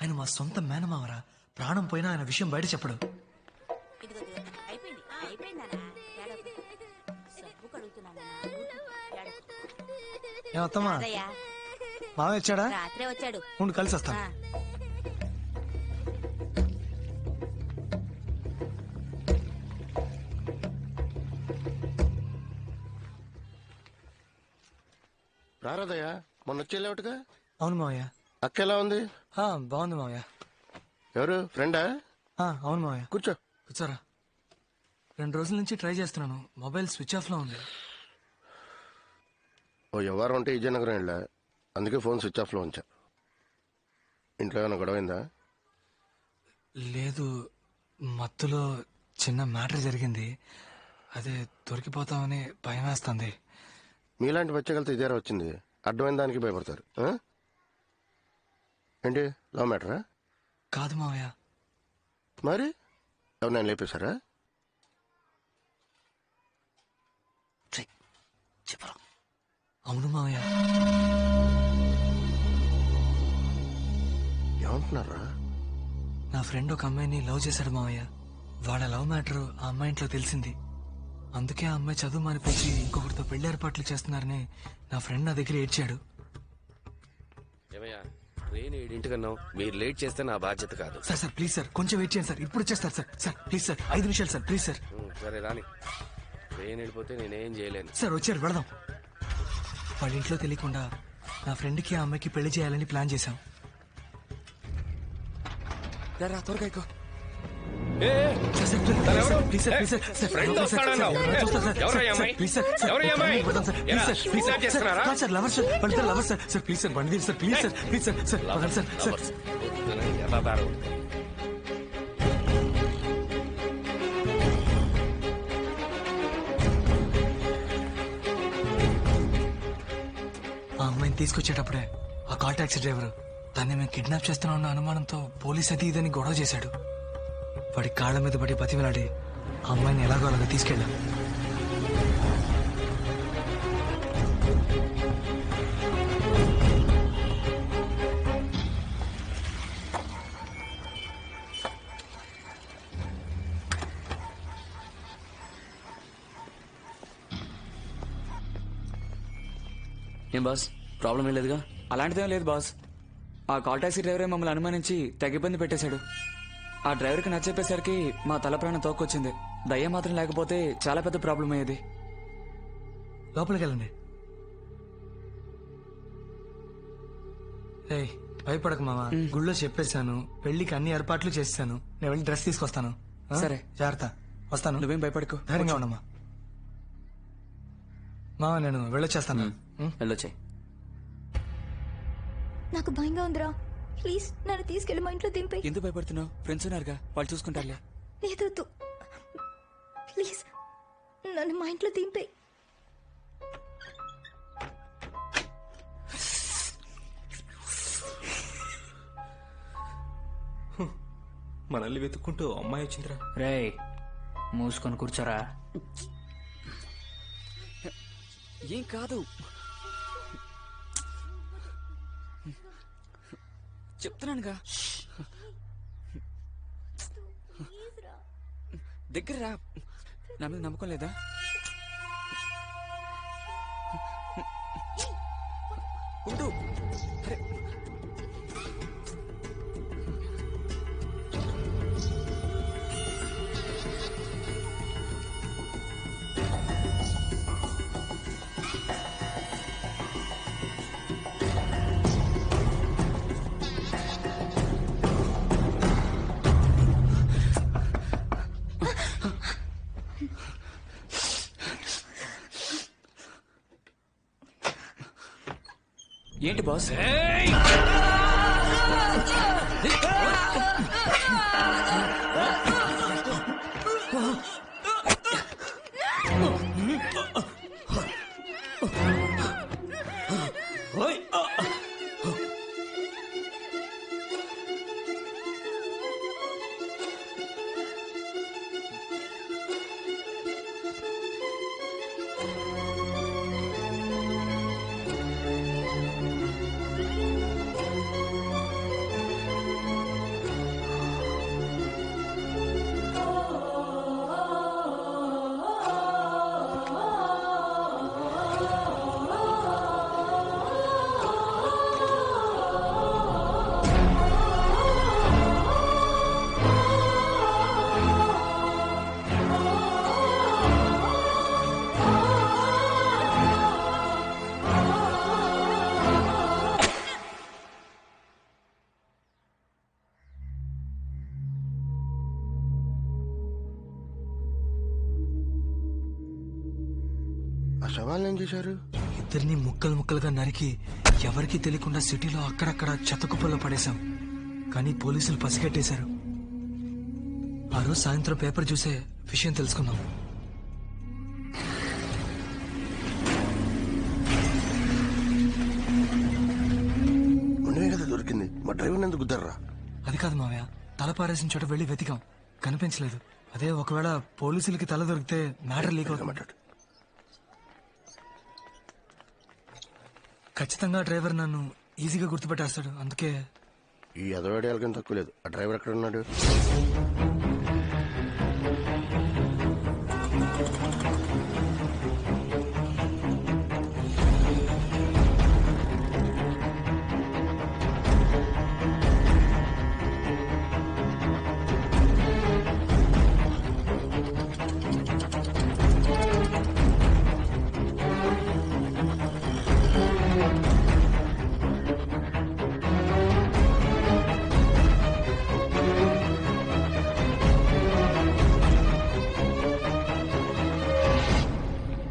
ఆయన మా సొంత మేనమావరా. ప్రాణం పోయినా ఆయన విషయం బయట చెప్పడు. ఏమత్తమ్మా, మావ వచ్చాడా? రాత్రే వచ్చాడు. ఉండు కలిసి వస్తాను. రారాదయ్యా, మొన్న వచ్చేలేవుగా. అవును మావయ్య. అక్క ఎలా ఉంది? బాగుంది మావయ్య. ఎవరు ఫ్రెండా? అవును మావయ్య. కూర్చో. కూర్చోరా. 2 రోజుల నుంచి ట్రై చేస్తున్నాను, మొబైల్ స్విచ్ ఆఫ్ లో ఉంది. ఓ ఎవరు ఉంటే విజయనగరం వెళ్ళా, అందుకే ఫోన్ స్విచ్ ఆఫ్ లో ఉంచా. ఇంట్లో ఏమైనా గొడవైందా? లేదు, మత్తులో చిన్న మ్యాటర్ జరిగింది. అదే దొరికిపోతామని భయం వేస్తుంది. మీలాంటి బచ్చగలతో ఇదేరా వచ్చింది. అడ్డమైన దానికి భయపడతారు. ఏంటి, లవ్ మ్యాటరా? కాదు మావయ్య. మరి ఎవరు లేపేశారా? చెప్పరా. అవును మావయ్య. ఏమంటున్నారా? నా ఫ్రెండ్ ఒక అమ్మాయిని లవ్ చేశాడు మావయ్య. వాళ్ళ లవ్ మ్యాటర్ ఆ అమ్మాయి ఇంట్లో తెలిసింది. అందుకే ఆ అమ్మాయి చదువు మానిపించి ఇంకొకరితో పెళ్లి ఏర్పాట్లు చేస్తున్నారని నా ఫ్రెండ్ నా దగ్గర ఏడ్చాడు. ఏమయ్యా, ట్రైన్ 7 మీరు లేట్ చేస్తే నా బాధ్యత కాదు. సార్ ప్లీజ్ సార్, కొంచెం వెయిట్ చేయండి సార్, ఇప్పుడు వచ్చేస్తారు సార్. సార్ ప్లీజ్ సార్, 5 నిమిషాలు సార్, ప్లీజ్ సార్. సరే రాని, ట్రైన్ వెళ్ళిపోతే నేనేం చేయలేను. సార్ వచ్చారు, వెళదాం. వాళ్ళ ఇంట్లో తెలియకుండా నా ఫ్రెండ్కి ఆ అమ్మాయికి పెళ్లి చేయాలని ప్లాన్ చేశాం. త్వరగా ఎక్కువ. ఆ అమ్మాయిని తీసుకొచ్చేటప్పుడే ఆ కాల్ టాక్సీ డ్రైవర్ దాన్ని మేము కిడ్నాప్ చేస్తున్నామన్న అనుమానంతో పోలీస్ అది ఇదని గొడవ చేశాడు. వాడి కాళ్ళ మీద పడి బతిమలాడి ఆ అమ్మాయిని ఎలాగో అలాగా తీసుకెళ్ళాం. ఏం బాస్, ప్రాబ్లం ఏం లేదుగా? అలాంటిదేం లేదు బాస్. ఆ కాల్ టాక్సీ డ్రైవరే మమ్మల్ని అనుమానించి తెగ ఇబ్బంది పెట్టేశాడు. ఆ డ్రైవర్కి నచ్చేపేసరికి మా తల ప్రాణం తోక్కొచ్చింది. దయ్యం మాత్రం లేకపోతే చాలా పెద్ద ప్రాబ్లం అయ్యేది. లోపలికి వెళ్ళండి. భయపడకు మామ, గుళ్ళో చెప్పేశాను, పెళ్లికి అన్ని ఏర్పాట్లు చేశాను. నేను వెళ్ళి డ్రెస్ తీసుకొస్తాను. సరే, జాగ్రత్త. వస్తాను. నువ్వేం భయపడకు, ధైర్యంగా ఉండమ్మా. మామ నేను వెళ్ళొచ్చేస్తాను. వెళ్ళొచ్చే. నాకు భయంగా ఉందిరా, ప్లీజ్ నన్ను తీసుకెళ్ళి మా ఇంట్లో దింపే. ఎందుకు భయపడుతున్నావు? ఫ్రెండ్స్ ఉన్నారుగా, వాళ్ళు చూసుకుంటారులే. లేదు, ప్లీజ్ నన్ను మా ఇంట్లో దింపే. మనల్ని వెతుక్కుంటూ అమ్మాయి వచ్చిందిరా. రే మూసుకొని కూర్చోరా. ఏం కాదు, చెప్తున్నానుగా. దగ్గర రా. నా మీద నమ్మకం లేదా? ఉండు. అరే ఏంటి బాస్? శవాలను ఏం చేశారు? ఇద్దరిని ముక్కలు ముక్కలుగా నరికి ఎవరికీ తెలియకుండా సిటీలో అక్కడక్కడ చెత్తకుప్పల్లో పడేశాం. కానీ పోలీసులు పసిగట్టేశారు. ఆ రోజు సాయంత్రం పేపర్ చూసే విషయం తెలుసుకున్నాం. ఉండవే కదా దొరికింది. మా డ్రైవర్ ఎందుకు గుద్దర్రా? అది కాదు మావయ్య, తల పారేసిన చోట వెళ్లి వెతికాం, కనిపించలేదు. అదే ఒకవేళ పోలీసులకి తల దొరికితే మ్యాటర్ లీక్ అవుతుంది. ఖచ్చితంగా డ్రైవర్ నన్ను ఈజీగా గుర్తుపెట్టేస్తాడు. అందుకే ఈ అదవాడేళ్ళకని తక్కువ లేదు. ఆ డ్రైవర్ ఎక్కడ ఉన్నాడు?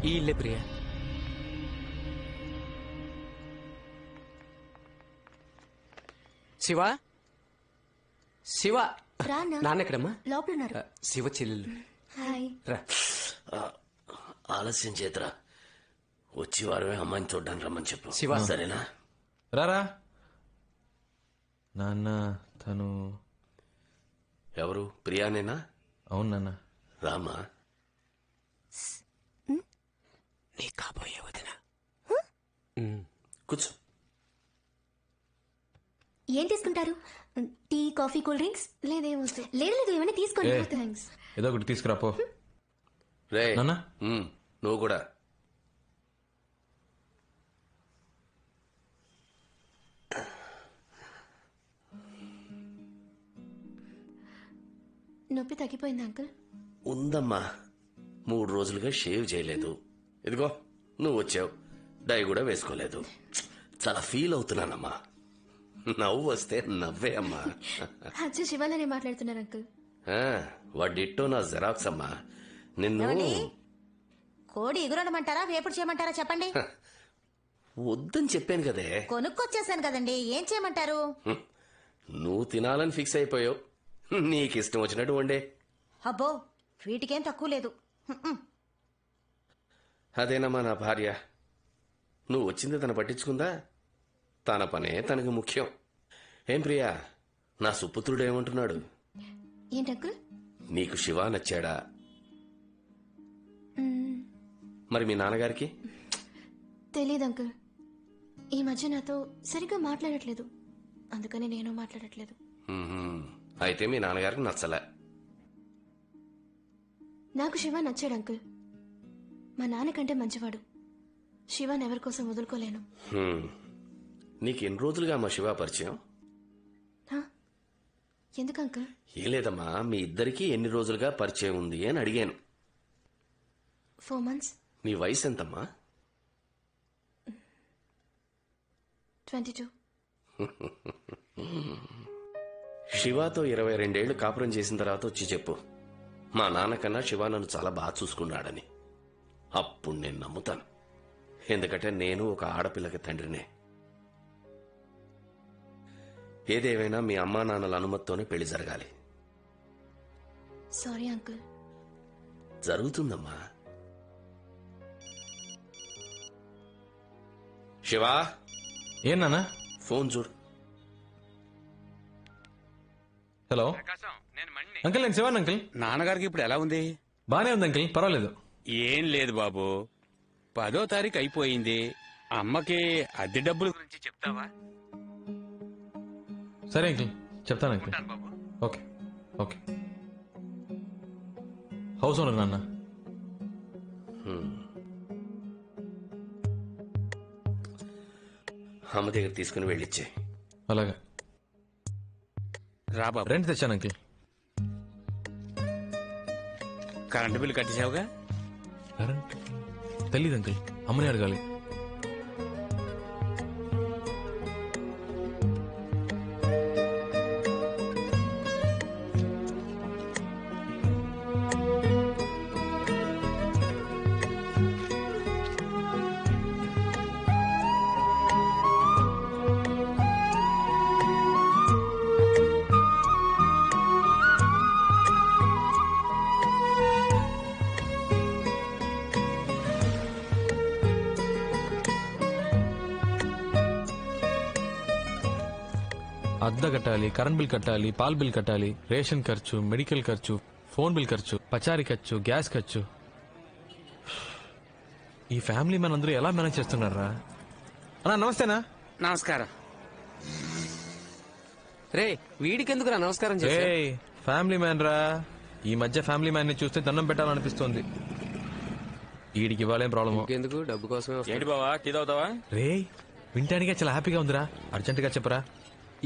ఈ ఇల్లే ప్రియా. శివ, శివ, నాన్నెక్కడమ్మా? లోపలున్నారు. శివ చెల్లెలు. హాయ్. రా. ఆలస్యం చేతరా, వచ్చి వారమే అమ్మాయిని చూడ్డానికి రమ్మని చెప్పు. శివ. సరేనా? రారా. నాన్న తను ఎవరు? ప్రియానేనా? అవును నాన్న. రామా. నీ కాబోయే వదిన. కూర్చో. ఏం తీసుకుంటారు? Tea, coffee, cool drinks? లేదు లేదు, ఏమైనా తీసుకోండి. థ్యాంక్స్. ఏదో ఒకటి తీసుకురా పో. రే నాన్న, నువ్వు కూడా. నొప్పి తగ్గిపోయింది అంకుల్? ఉందమ్మా, 3 రోజులుగా షేవ్ చేయలేదు. ఇదిగో నువ్వు వచ్చావు, డై కూడా వేసుకోలేదు. చాలా ఫీల్ అవుతున్నానమ్మా. నవ్వు వస్తే నవ్వే అమ్మా. అచ్చా, శివాలనే మాట్లాడుతున్నారు అంకుల్. వాడిట్టో నా జెరాక్స్ అమ్మా. నిన్ను కోడి ఎగురడమంటారా, వేపుడు చేయమంటారా చెప్పండి. వద్దని చెప్పాను కదే. కొనుక్కొచ్చేసాను కదండి, ఏం చేయమంటారు? నువ్వు తినాలని ఫిక్స్ అయిపోయావు. నీకిష్టం వచ్చినట్టు వండే. అబ్బో, వీటికేం తక్కువ లేదు. అదేనమ్మా నా భార్య. నువ్వు వచ్చింది తను పట్టించుకుందా? తన పనే తనకు ముఖ్యం. ఏం ప్రియా, నా సుపుత్రుడు ఏమంటున్నాడు? ఏంటంకుల్? నీకు శివ నచ్చాడా? మరి మీ నాన్నగారికి? తెలీదు అంకుల్. ఈ మధ్య నాతో సరిగ్గా మాట్లాడట్లేదు, అందుకని నేను మాట్లాడట్లేదు. అయితే మీ నాన్నగారికి నచ్చలే. నాకు శివ నచ్చాడు అంకుల్. మా నాన్నకంటే మంచివాడు. శివాన్ ఎవరి కోసం వదులుకోలేను. నీకు ఎన్ని రోజులుగా మా శివ పరిచయం? ఎందుకు అంకుల్? ఏం లేదమ్మా, మీ ఇద్దరికి ఎన్ని రోజులుగా పరిచయం ఉంది అని అడిగాను. 4 months. నీ వయసు ఎంతమ్మా? 22. శివాతో 22 ఏళ్లు కాపురం చేసిన తర్వాత వచ్చి చెప్పు, మా నాన్నకన్నా శివ నన్ను చాలా బాగా చూసుకున్నాడని. అప్పుడు నేను నమ్ముతాను. ఎందుకంటే నేను ఒక ఆడపిల్లకి తండ్రినే. ఏదేమైనా మీ అమ్మా నాన్నల అనుమతితోనే పెళ్లి జరగాలి. Sorry uncle. జరుగుతుందమ్మా. శివా, ఏం నాన్న? ఫోన్ చూడు. హలో అంకుల్, నేను శివాన్ అంకుల్. నాన్నగారికి ఇప్పుడు ఎలా ఉంది? బానే ఉంది అంకుల్, పర్వాలేదు. ఏం లేదు బాబు, 10వ తారీఖు అయిపోయింది. అమ్మకి అద్దె డబ్బుల గురించి చెప్తావా? సరే అంకుల్, చెప్తాను uncle. Okay okay. House owner నాన్న. అమ్మ దగ్గర తీసుకుని వెళ్ళిచ్చే. అలాగా. రా బాబు. రెంట్ తెచ్చాను అంకుల్. కరెంటు బిల్లు కట్టేసావుగా? కరెంట్ తెలీదు అంకుల్, అమ్మని అడగాలి. అద్దె కట్టాలి, కరెంట్ బిల్ కట్టాలి, పాల్ బిల్ కట్టాలి, రేషన్ ఖర్చు, మెడికల్ ఖర్చు, ఫోన్ బిల్ ఖర్చు, పచారీ ఖర్చు, గ్యాస్ ఖర్చు. ఈ ఫ్యామిలీ మనందరూ ఎలా మేనేజ్ చేస్తున్నారా? అన్నా నమస్తేనా. నమస్కారం. రే, వీడికెందుకురా నమస్కారం చేసే? ఫ్యామిలీ మ్యాన్ రా. ఈ మధ్య ఫ్యామిలీ మ్యాన్ ని చూస్తే దండం పెట్టాలనిపిస్తోంది. వీడికి ఇవ్వాలేం ప్రాబ్లమ్ ఎందుకు? డబ్బు కోసమే. ఏంటి బావా, టీ తాగుతావా? రే, వింటానికే చాలా హ్యాపీగా ఉందిరా. అర్జెంట్ గా చెప్పరా.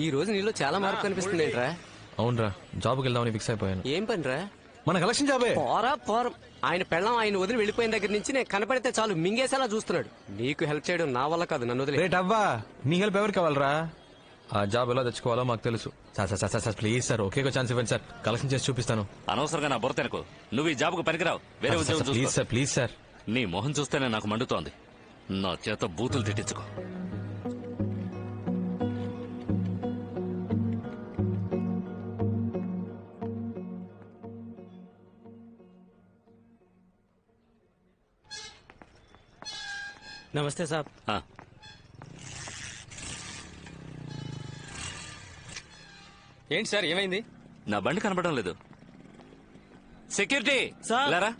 ఈ రోజు నీలో చాలా మార్పు కనిపిస్తుంది ఏంట్రా? అవునరా, జాబ్కి వెళ్దామని ఫిక్స్ అయిపోయాను. ఏం పనిరా? మన కలెక్షన్ జాబే. పోరం. ఆయన పెళ్ళం ఆయన వదిలి వెళ్ళిపోయిన దగ్గర నుంచి నేను కనపడితే చాలు మింగేసేలా చూస్తున్నాడు. నీకు హెల్ప్ చేయడం నా వల్ల కాదు, నన్ను వదిలే. రేట్ అవ్వా, నీ హెల్ప్ ఎవరికి కావాలరా? ఆ జాబ్ ఎలా తెచ్చుకోవాలో మాకు తెలుసు. Sir please sir, okay chance ఇవ్వండి సార్, కలెక్షన్ చేసి చూపిస్తాను. అనవసరంగా నా బుర్ర తెనకు. నువ్వు ఈ జాబ్కు పనికిరావు, వేరే ఉద్యోగం చూసుకో. Please sir, please sir. నీ మొహం చూస్తేనే నాకు మండుతోంది. నా చేత బూతులు తిట్టించుకో. నమస్తే సాబ్. ఏంటి సార్, ఏమైంది? నా బండి కనపడడం లేదు. సెక్యూరిటీ లేరా,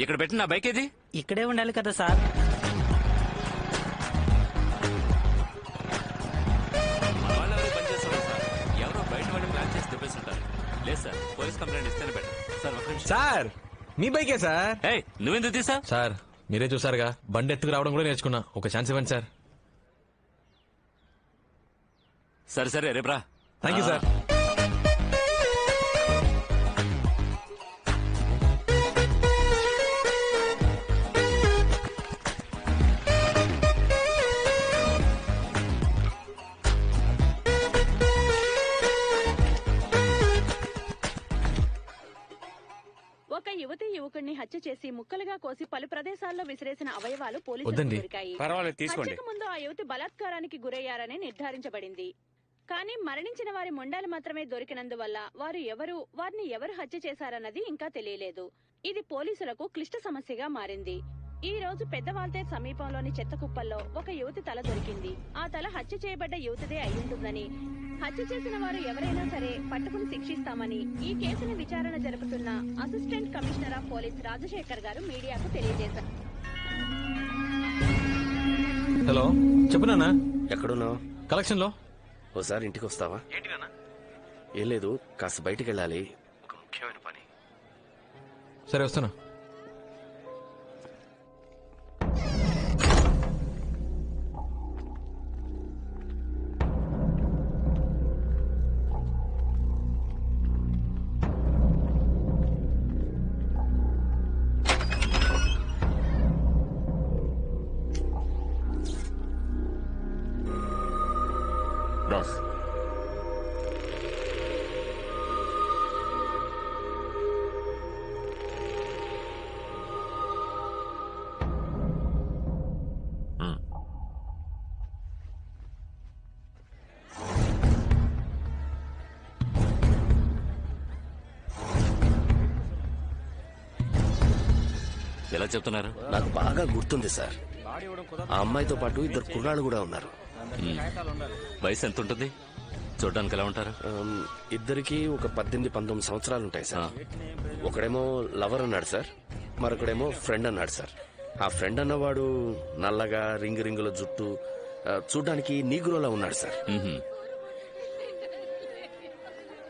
ఇక్కడ పెట్టి నా బైక్ ఏది? ఇక్కడే ఉండాలి కదా సార్. మన వాళ్ళు ఎవరు పని చేస్తున్నారు సార్? ఎవరో బయట వాడి ప్లాన్ చేసి దుబ్బేస్తుంటారు. లేదు సార్, పోలీస్ కంప్లైంట్ ఇస్తేనే బెటర్. సార్ ఒక నిమిషం. సార్, మీ బైకే సార్. నువ్వెందుకు తీసా? సార్ మీరే చూసారుగా, బండి ఎత్తుకు రావడం కూడా నేర్చుకున్నా. ఒక ఛాన్స్ ఇవ్వండి సార్. సరే రేపు రా. Thank you sir. ఒక యువతి యువకుడిని హత్య చేసి ముక్కలుగా కోసి పలు ప్రదేశాల్లో విసిరేసిన అవయవాలు వద్దండి. పోలీసులకు దొరికాయి. పర్వాలేదు, తీసుకోండి. హత్యకు ముందు ఆ యువతి బలాత్కారానికి గురయ్యారని నిర్ధారించబడింది. కానీ మరణించిన వారి మొండాలు మాత్రమే దొరికినందువల్ల వారిని ఎవరు హత్య చేశారన్నది ఇంకా తెలియలేదు. ఇది పోలీసులకు క్లిష్ట సమస్యగా మారింది. ఈ రోజు పెద్దవాల్తేర్ సమీపంలోని చెత్త కుప్పల్లో ఒక యువతి తల దొరికింది. ఆ తల హత్య చేయబడ్డ యువతిదే అయ్యుంటుందని, హత్య చేసిన వారు ఎవరైనా సరే పట్టుకుని శిక్షిస్తామని ఈ కేసును విచారణ జరుపుతున్న assistant commissioner of police Rajasekhar గారు మీడియాకు తెలియజేశారు. హలో, చెప్పు నాన్న. ఎక్కడున్నావు? కలెక్షన్ లో. ఓసారి ఇంటికి వస్తావా? ఏం లేదు, కాస్త బయటికి వెళ్ళాలి, ఒక ముఖ్యమైన పని. సరే వస్తున్నా. బాస్, ఎలా చెప్తున్నారు? నాకు బాగా గుర్తుంది సార్. ఆ అమ్మాయితో పాటు ఇద్దరు కుర్రాళ్ళు కూడా ఉన్నారు. వయసు ఎంత ఉంటుంది? చూడడానికి ఎలా ఉంటారు? ఇద్దరికి ఒక 18-19 సంవత్సరాలు ఉంటాయి సార్. ఒకడేమో లవర్ అన్నాడు సార్, మరొకడేమో ఫ్రెండ్ అన్నాడు సార్. ఆ ఫ్రెండ్ అన్నవాడు నల్లగా రింగుల జుట్టు, చూడ్డానికి నీగ్రోలా ఉన్నాడు సార్.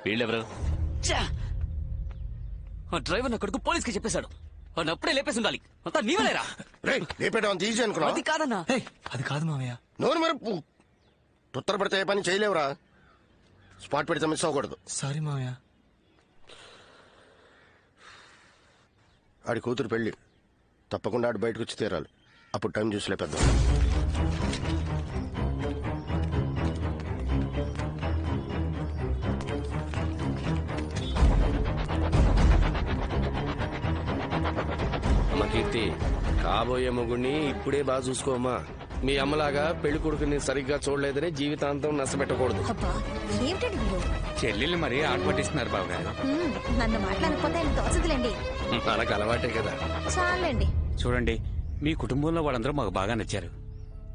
వీళ్ళెవరు? ఆ డ్రైవర్ నా కొడుకు పోలీస్కి చెప్పేశాడు. వాడిని అప్పుడే లేపేసి ఉండాలి. అంతా నీవలేరా? లేపేయడం ఈజీ అనుకున్నా? అది కాదన్నా. అది కాదు మామయ్య. నోరు మరి తొత్తర పడితే ఏ పని చేయలేవురా. స్పాట్ పెడితే మిస్ అవ్వకూడదు. సారీ మామయ్య. ఆడి కూతురు పెళ్లి తప్పకుండా ఆడు బయటకు వచ్చి తీరాలి. అప్పుడు టైం చూసి లేపేద్దాం. అమ్మ కీర్తి, కాబోయే మొగుడిని ఇప్పుడే బాగా చూసుకోమ్మా. మీ అమ్మలాగా పెళ్లి కొడుకుని సరిగ్గా చూడలేదని జీవితాంతం నష్టపెట్టకూడదు. ఏమిటండి మీరు? చెల్లెల్ని మరీ ఆటపట్టిస్తున్నారు బాబు గారు. నన్ను మాట్లాడకపోతే ఆయన తోచదులేండి. మనకు అలవాటే కదా. చాలండి. చూడండి, మీ కుటుంబంలో వాళ్ళందరూ మాకు బాగా నచ్చారు.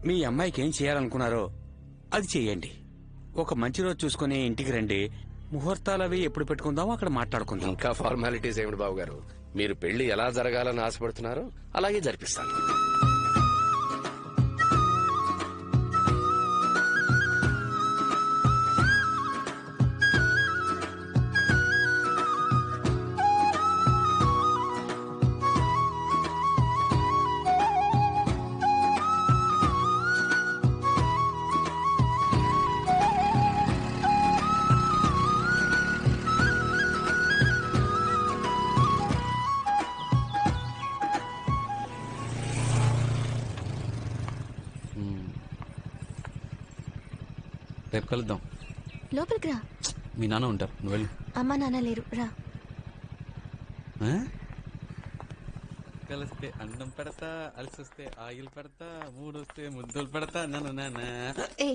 మీ అమ్మాయికి ఏం చేయాలనుకున్నారో అది చెయ్యండి. ఒక మంచి రోజు చూసుకుని ఇంటికి రండి. ముహూర్తాలు అవి ఎప్పుడు పెట్టుకుందామో అక్కడ మాట్లాడుకుందాం. ఇంకా ఫార్మాలిటీస్ ఏమిటి బాబు గారు? మీరు పెళ్లి ఎలా జరగాలని ఆశపడుతున్నారో అలాగే జరిపిస్తాను. రేపు కలుద్దాం. లోపలికి రా. మీ నాన్న ఉంటారు, నువ్వు వెళ్ళు. అమ్మా నాన్న లేరు, రా. కలిస్తే అన్నం పెడతా, అలసొస్తే ఆయిల్ పెడతా, మూడొస్తే ముద్దులు పెడతా. ఏ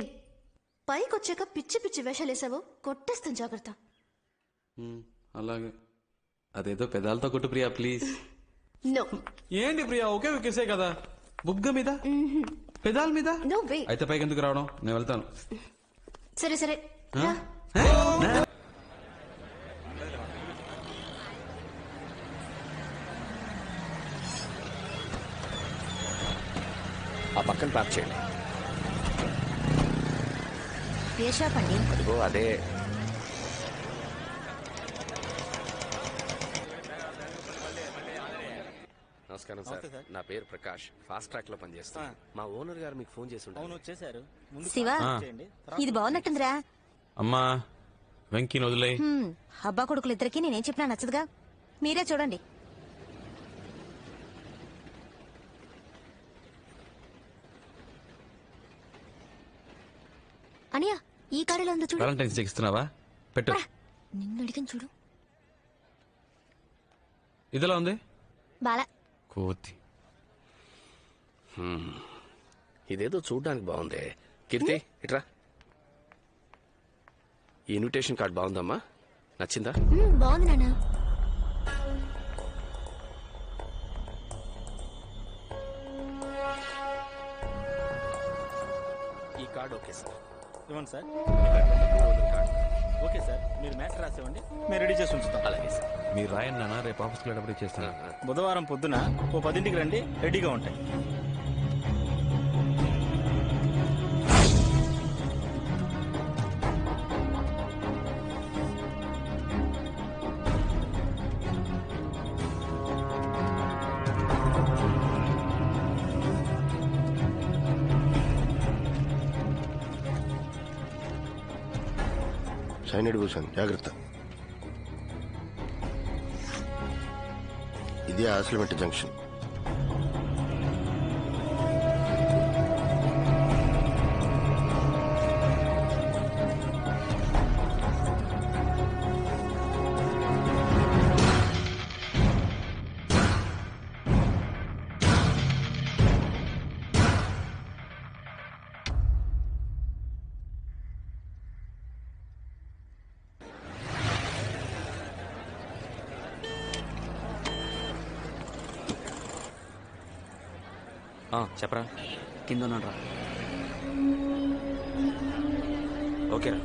పైకి వచ్చాక పిచ్చి పిచ్చి వేషాలు వేసావు, కొట్టేస్తాను, జాగ్రత్త. అలాగే. అదేదో పెదాలతో కొట్టు ప్రియా, ప్లీజ్. నో. ఏంటి ప్రియా, ఒకే ఒకేసే కదా. బుగ్గ మీద, పెదాల మీద. అయితే పైకి ఎందుకు రావడం? నేను వెళ్తాను. సరే సరే రా. ఆ పక్కన ప్యాక్ చేయండి. ఏ షాప్ అండి? అదిగో అదే. నమస్కారం సార్, నా పేరు ప్రకాష్. ఫాస్ట్ ట్రాక్ లో పనిచేస్తాను. మా ఓనర్ గారు మీకు ఫోన్ చేసి ఉంటారు. శివ, ఇది బాగున్నట్టుందిరా. అమ్మా వెంకీని వదిలే. అబ్బా కొడుకులు ఇద్దరికి నేనేం చెప్పినా నచ్చదుగా, మీరే చూడండి. అనియా, ఈ కారులో ఉందో చూడు. వాలంటైన్స్ డే ఇస్తున్నావా? పెట్టు. నిన్ను అడిగిన చూడు. ఇదిలా ఉంది బాలా. కోతి. ఇదేదో చూడ్డానికి బాగుంది. కీర్తి ఇట్రా. ఈ ఇన్విటేషన్ కార్డ్ బాగుందమ్మా, నచ్చిందా? బాగుంది నాన్న. ఈ కార్డ్ ఓకే సార్. ఇవ్వండి సార్. ఓకే సార్, మీరు మ్యాటర్ రాసేవండి, మేము రెడీ చేసి ఉంచుతాం. అలాగే సార్. మీరు రాయండి నాన్న, రేపు ఆఫీస్కి వెళ్ళేటప్పుడు చేస్తాను. బుధవారం పొద్దున 10ంటికి రండి, రెడీగా ఉంటాయి. సైనైడ్ కూర్చోండి, జాగ్రత్త. ఇది ఆసిలమెట్ జంక్షన్. చెప్పరా. కింద ఉన్నాడు రా. ఓకేరా.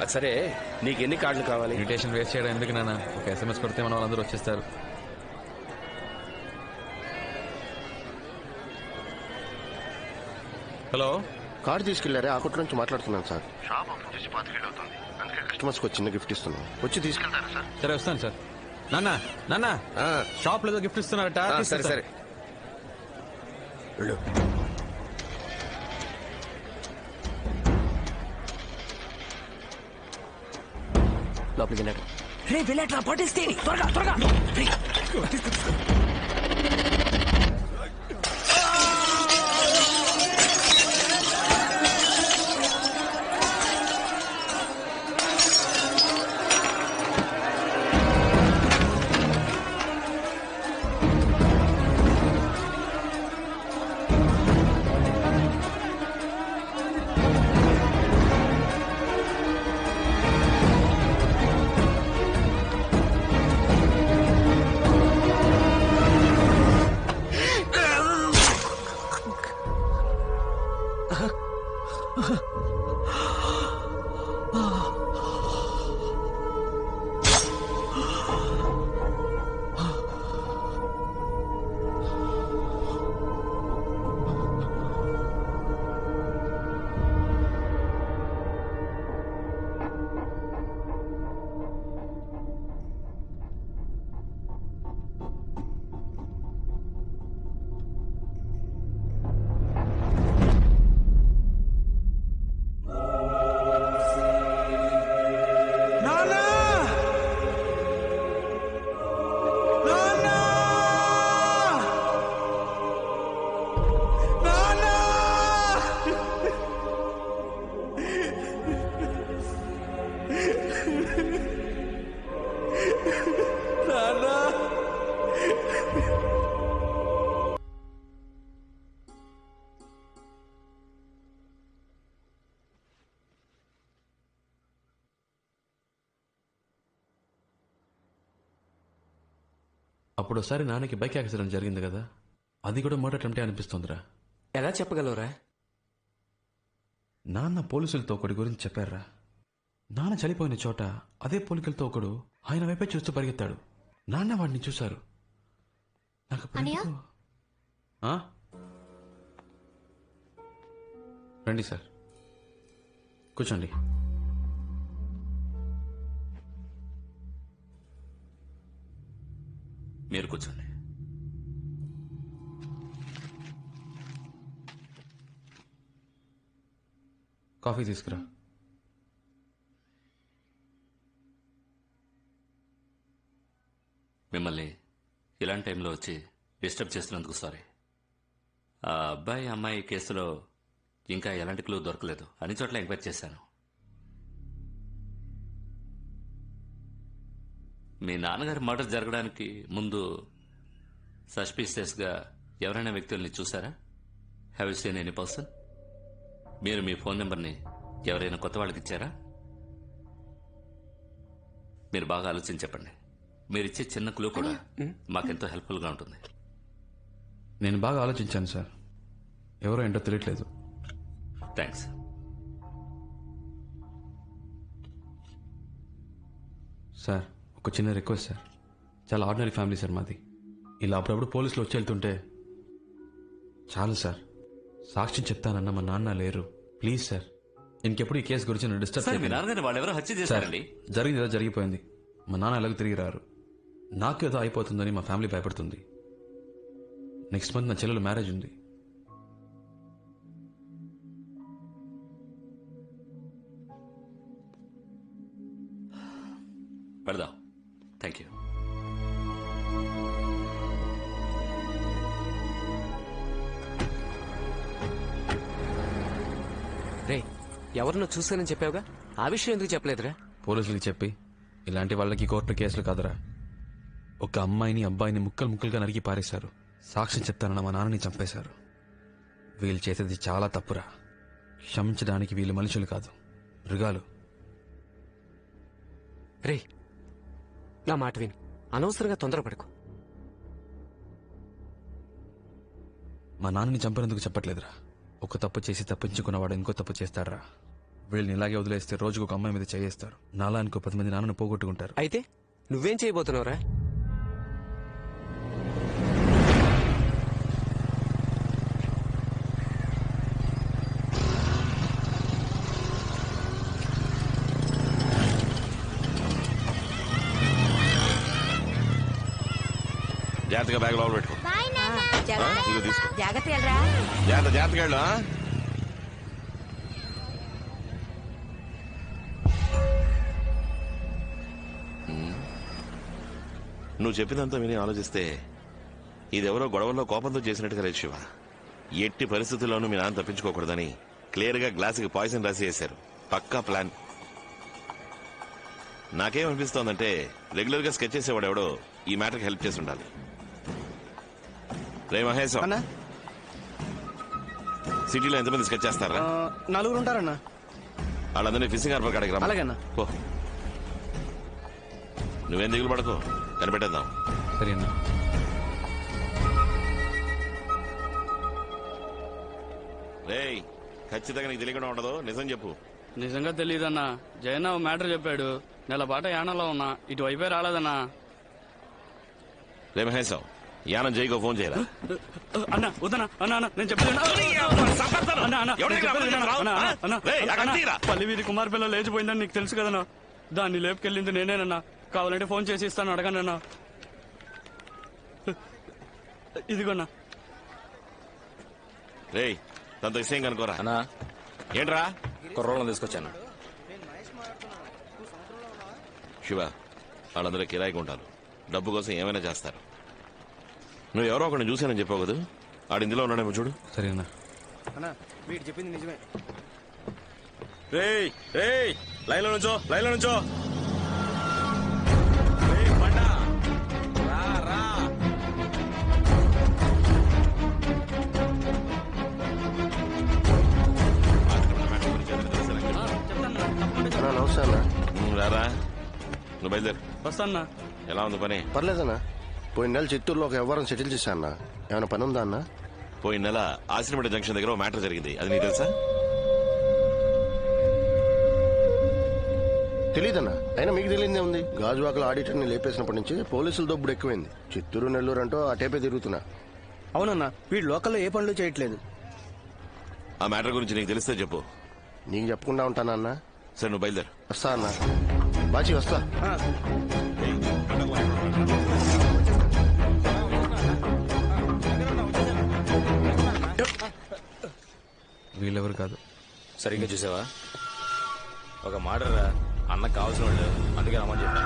అది సరే, నీకు ఎన్ని కార్డులు కావాలి? ఇన్విటేషన్ వేస్ట్ చేయడం ఎందుకు నాన్న? ఒక SMS కొడితే మన వాళ్ళందరూ వచ్చేస్తారు. హలో, కార్డు తీసుకెళ్లారే ఆ కొట్టు నుంచి మాట్లాడుతున్నాను సార్. షాప్ ఓపెన్ చేసి 5 అవుతుంది, అందుకే కస్టమర్స్ కి చిన్న గిఫ్ట్ ఇస్తున్నాం. వచ్చి తీసుకెళ్తారా సార్? సరే వస్తాను సార్. నాన్న నాన్న షాప్ లో గిఫ్ట్ ఇస్తున్నారట. సరే సరే వెళ్ళు. లోపలికి వెళ్ళాడు. రే వెళ్ళాట్రా, పట్టేస్తే త్వరగా త్వరగా. అప్పుడు ఒకసారి నాన్నకి బైక్ యాక్సిడెంట్ జరిగింది కదా, అది కూడా మర్డర్ అటెంప్టే అనిపిస్తుందిరా. ఎలా చెప్పగలవురా? నాన్న పోలీసులతో ఒకటి గురించి చెప్పారా. నాన్న చనిపోయిన చోట అదే పోలికలతో ఒకడు ఆయన వైపే చూస్తూ పరిగెత్తాడు. నాన్న వాడిని చూశారు. నాకు అప్పుడు ఎందుకో- ఆ? రండి సార్, కూర్చోండి. మీరు కూర్చోండి. కాఫీ తీసుకురా. మిమ్మల్ని ఇలాంటి టైంలో వచ్చి డిస్టర్బ్ చేస్తున్నందుకు సారీ. ఆ అబ్బాయి అమ్మాయి కేసులో ఇంకా ఎలాంటి క్లూ దొరకలేదు. అన్ని చోట్ల ఎంక్వైరీ చేశాను. మీ నాన్నగారి మర్డర్ జరగడానికి ముందు సస్పీషియస్గా ఎవరైనా వ్యక్తుల్ని చూసారా? Have you seen any person? మీరు మీ ఫోన్ నెంబర్ని ఎవరైనా కొత్త వాళ్ళకి ఇచ్చారా? మీరు బాగా ఆలోచించి చెప్పండి. మీరు ఇచ్చే చిన్న క్లూ కూడా మాకెంతో హెల్ప్ఫుల్గా ఉంటుంది. నేను బాగా ఆలోచించాను సార్, ఎవరో ఏంటో తెలియట్లేదు. థ్యాంక్స్. సార్, ఒక చిన్న రిక్వెస్ట్ సార్. చాలా ఆర్డినరీ ఫ్యామిలీ సార్ మాది. ఇలా అప్పుడప్పుడు పోలీసులు వచ్చి వెళ్తుంటే చాలు సార్. సాక్ష్యం చెప్తానన్న మా నాన్న లేరు. ప్లీజ్ సార్, ఇంకెప్పుడు ఈ కేసు గురించి నన్ను డిస్టర్బ్ సార్, మీ చేయకండి. నాన్నగారిని వాళ్ళెవరో హత్య చేశారండి. జరిగింది ఏదో జరిగిపోయింది. మా నాన్న ఎలాగో తిరిగి రారు. నాకు ఏదో అయిపోతుందని మా ఫ్యామిలీ భయపడుతుంది. నెక్స్ట్ మంత్ నా చెల్లెలు మ్యారేజ్ ఉంది. పెడదాం. Thank you. రే ఎవరినో చూసానని చెప్పావుగా, ఆ విషయం ఎందుకు చెప్పలేదురా? పోలీసులకి చెప్పి ఇలాంటి వాళ్ళకి కోర్టు కేసులు కాదురా. ఒక అమ్మాయిని అబ్బాయిని ముక్కలు ముక్కలుగా నరికి పారేశారు. సాక్ష్యం చెప్తానన్న మా నాన్నని చంపేశారు. వీళ్ళు చేసేది చాలా తప్పురా. క్షమించడానికి వీళ్ళు మనుషులు కాదు, మృగాలు. రే నా మాట విని అనవసరంగా తొందరపడకు. మా నాన్నని చంపినందుకు చెప్పట్లేదురా. ఒక తప్పు చేసి తప్పించుకున్నవాడు ఇంకో తప్పు చేస్తాడరా. వీళ్ళని ఇలాగే వదిలేస్తే రోజుకు ఒక అమ్మాయి మీద చేయేస్తారు. నాలా ఇంకో 10 మంది నాన్నను పోగొట్టుకుంటారు. అయితే నువ్వేం చేయబోతున్నావురా? జాగ్రత్తగా బ్యాగ్ లోపల పెట్టుకో. ఇదిగో తీసుకో. జాగ్రత్త వెళ్ళరా. జాగ్రత్తగా వెళ్ళు. నువ్వు చెప్పినంత విని ఆలోచిస్తే ఇదెవరో గొడవల్లో కోపంతో చేసినట్టుగా లేదు శివ. ఎట్టి పరిస్థితుల్లోనూ మీ నాన్న తప్పించుకోకూడదని క్లియర్ గా గ్లాసుకి పాయిజన్ రాసి వేశారు. పక్కా ప్లాన్. నాకేమనిపిస్తోందంటే రెగ్యులర్ గా స్కెచ్ చేసేవాడు ఎవడో ఈ మ్యాటర్కి హెల్ప్ చేసి ఉండాలి. రే మహేష్, సిటీలో ఎంతమంది స్కెచ్ చేస్తారా? 4 ఉంటారన్నా. వాళ్ళందరినీ ఫిషింగ్ హార్బర్ కాడికి రా. అలాగేనా. నువ్వేం దిగులు పడకు, కనిపెట్టేద్దాం. సరే అన్న. రేయ్, ఖచ్చితంగా నీకు తెలియకుండా ఉండదు, నిజం చెప్పు. నిజంగా తెలియదన్నా. జయన్న ఓ మ్యాటర్ చెప్పాడు. నెల పాట యానంలో ఉన్నా, ఇటువైపే రాలేదన్నా. రే మహేష్, యానం జైకో ఫోన్ చేయరా. అన్న వద్దనా అన్న అన్న నేను చెప్పేది పల్లి వీధి కుమార్ పిల్ల లేచిపోయిందని నీకు తెలుసు కదన్నా. దాన్ని లేపుకెళ్ళింది నేనేనన్నా. కావాలంటే ఫోన్ చేసి ఇస్తాను, అడగనన్నా. ఇదిగోన్నా. రేయ్, తనతో విషయం కనుకోరా. అన్నా ఏంట్రా? కుర్రోళ్ళని తీసుకొచ్చాను. శివ, వాళ్ళందరూ కిరాయికి ఉంటారు. డబ్బు కోసం ఏమైనా చేస్తారు. నువ్వు ఎవరో ఒకరిని చూశానని చెప్పావు కదా, ఆడు ఇందులో ఉన్నాడేమో చూడు. సరేనా అన్నా, వీడు చెప్పింది నిజమే. రేయ్ రేయ్, లైన్ లో నుంచో, లైన్ లో నుంచో. నమస్తే అన్న. రారా, నువ్వు బయలుదేరు. వస్తాన్నా. ఎలా ఉంది పని? పర్లేదన్నా. పోయిన నెల చిత్తూరులో ఒక వ్యవహారం సెటిల్ చేశా అన్న. ఏమైనా పని ఉందా అన్న? పోయిన నెల ఆశ్రమడ జంక్షన్ దగ్గర మ్యాటర్ జరిగింది, అది నీకు తెలుసా? తెలీదన్నా. అయినా మీకు తెలియదే ఉంది. గాజువాకల ఆడిటర్ని లేపేసినప్పటి నుంచి పోలీసుల దొబ్బుడు ఎక్కువైంది. చిత్తూరు నెల్లూరు అంటూ ఆ టేపే తిరుగుతున్నా. అవునన్నా, వీడు లోకల్లో ఏ పనులు చేయట్లేదు. ఆ మ్యాటర్ గురించి నీకు తెలిస్తే చెప్పు. నీకు చెప్పకుండా ఉంటానా అన్న? సరే, నువ్వు బయలుదేరు. వస్తా అన్న. బాచి వస్తా. వీళ్ళెవరు కాదు. సరిగ్గా చూసావా? ఒక మాటరా, అన్నకు కావాల్సిన వాళ్ళు, అందుకే రమ్మని చెప్పా.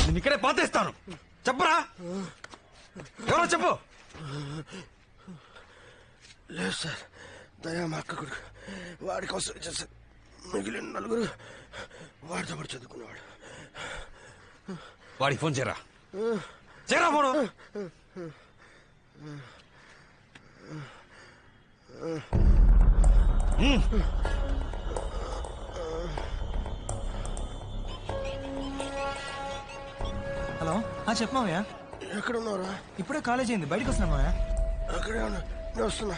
నేను ఇక్కడే పాతేస్తాను. చెప్పరా, ఎవరో చెప్పు. లేదు సార్, దయా మా అక్క కొడుకు. వాడి కోసం చేశారు. మిగిలిన నలుగురు వాడితో పాటు చదువుకునేవాడు. వాడికి ఫోన్ చేయరా, చేయరా ఫోను. హలో, చెప్పు మావయ్య. ఎక్కడ ఉన్నావురా? ఇప్పుడే కాలేజ్ అయింది, బయటకు వస్తున్నా మావయ్య. అక్కడే ఉన్నా, నేను వస్తున్నా.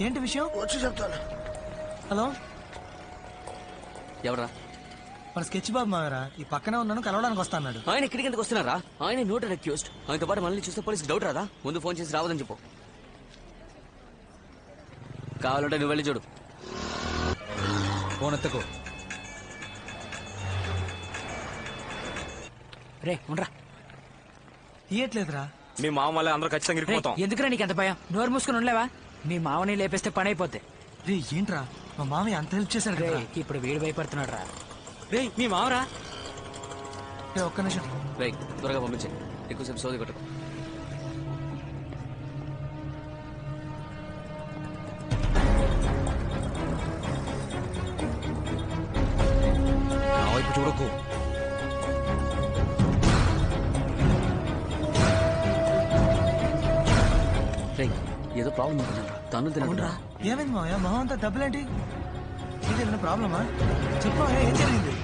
ఏంటి విషయం? వచ్చి చెప్తాను. హలో, ఎవరా? మన స్కెచ్ బాబు మావరా. ఈ పక్కనే ఉన్నాను, కలవడానికి వస్తా అన్నాడు. ఆయన ఇక్కడికి ఎందుకు వస్తున్నారా? ఆయన నోటెడ్ అక్యూజ్డ్. ఆయనతో పాటు మనల్ని చూస్తే పోలీసుకి డౌట్ రాదా? ముందు ఫోన్ చేసి రావదని చెప్పు. కావాలంటే నువ్వు వెళ్ళి చూడు. ఫోన్ ఎత్తకు. రే ఉండరా. తీయట్లేదురా. మీ మామ వల్ల అందరూ ఖచ్చితంగా ఇరికిపోతాం. ఎందుకురా నీకు ఎంత భయం? నోరు మూసుకుని ఉండలేవా? మీ మామని లేపేస్తే పని అయిపోద్ది. రే ఏంట్రా, మా మామయ్య అంత హెల్ప్ చేశాడు కదా. ఇప్పుడు వీడు భయపడుతున్నాడు రా. రే మీ మామరా? ఒక్క నిమిషం. రే త్వరగా పంపించే, ఎక్కువసేపు సోది కొట్టకు. నా వైపు చూడకు. రే ఏదో ప్రాబ్లం అవుతుందంట, తను తినకుండా. ఏమైంది మావయ్య, మొహం అంతా డబ్బులేంటి? ఇదేమైనా ప్రాబ్లమా? చెప్పు మావయ్య, ఏం జరిగింది?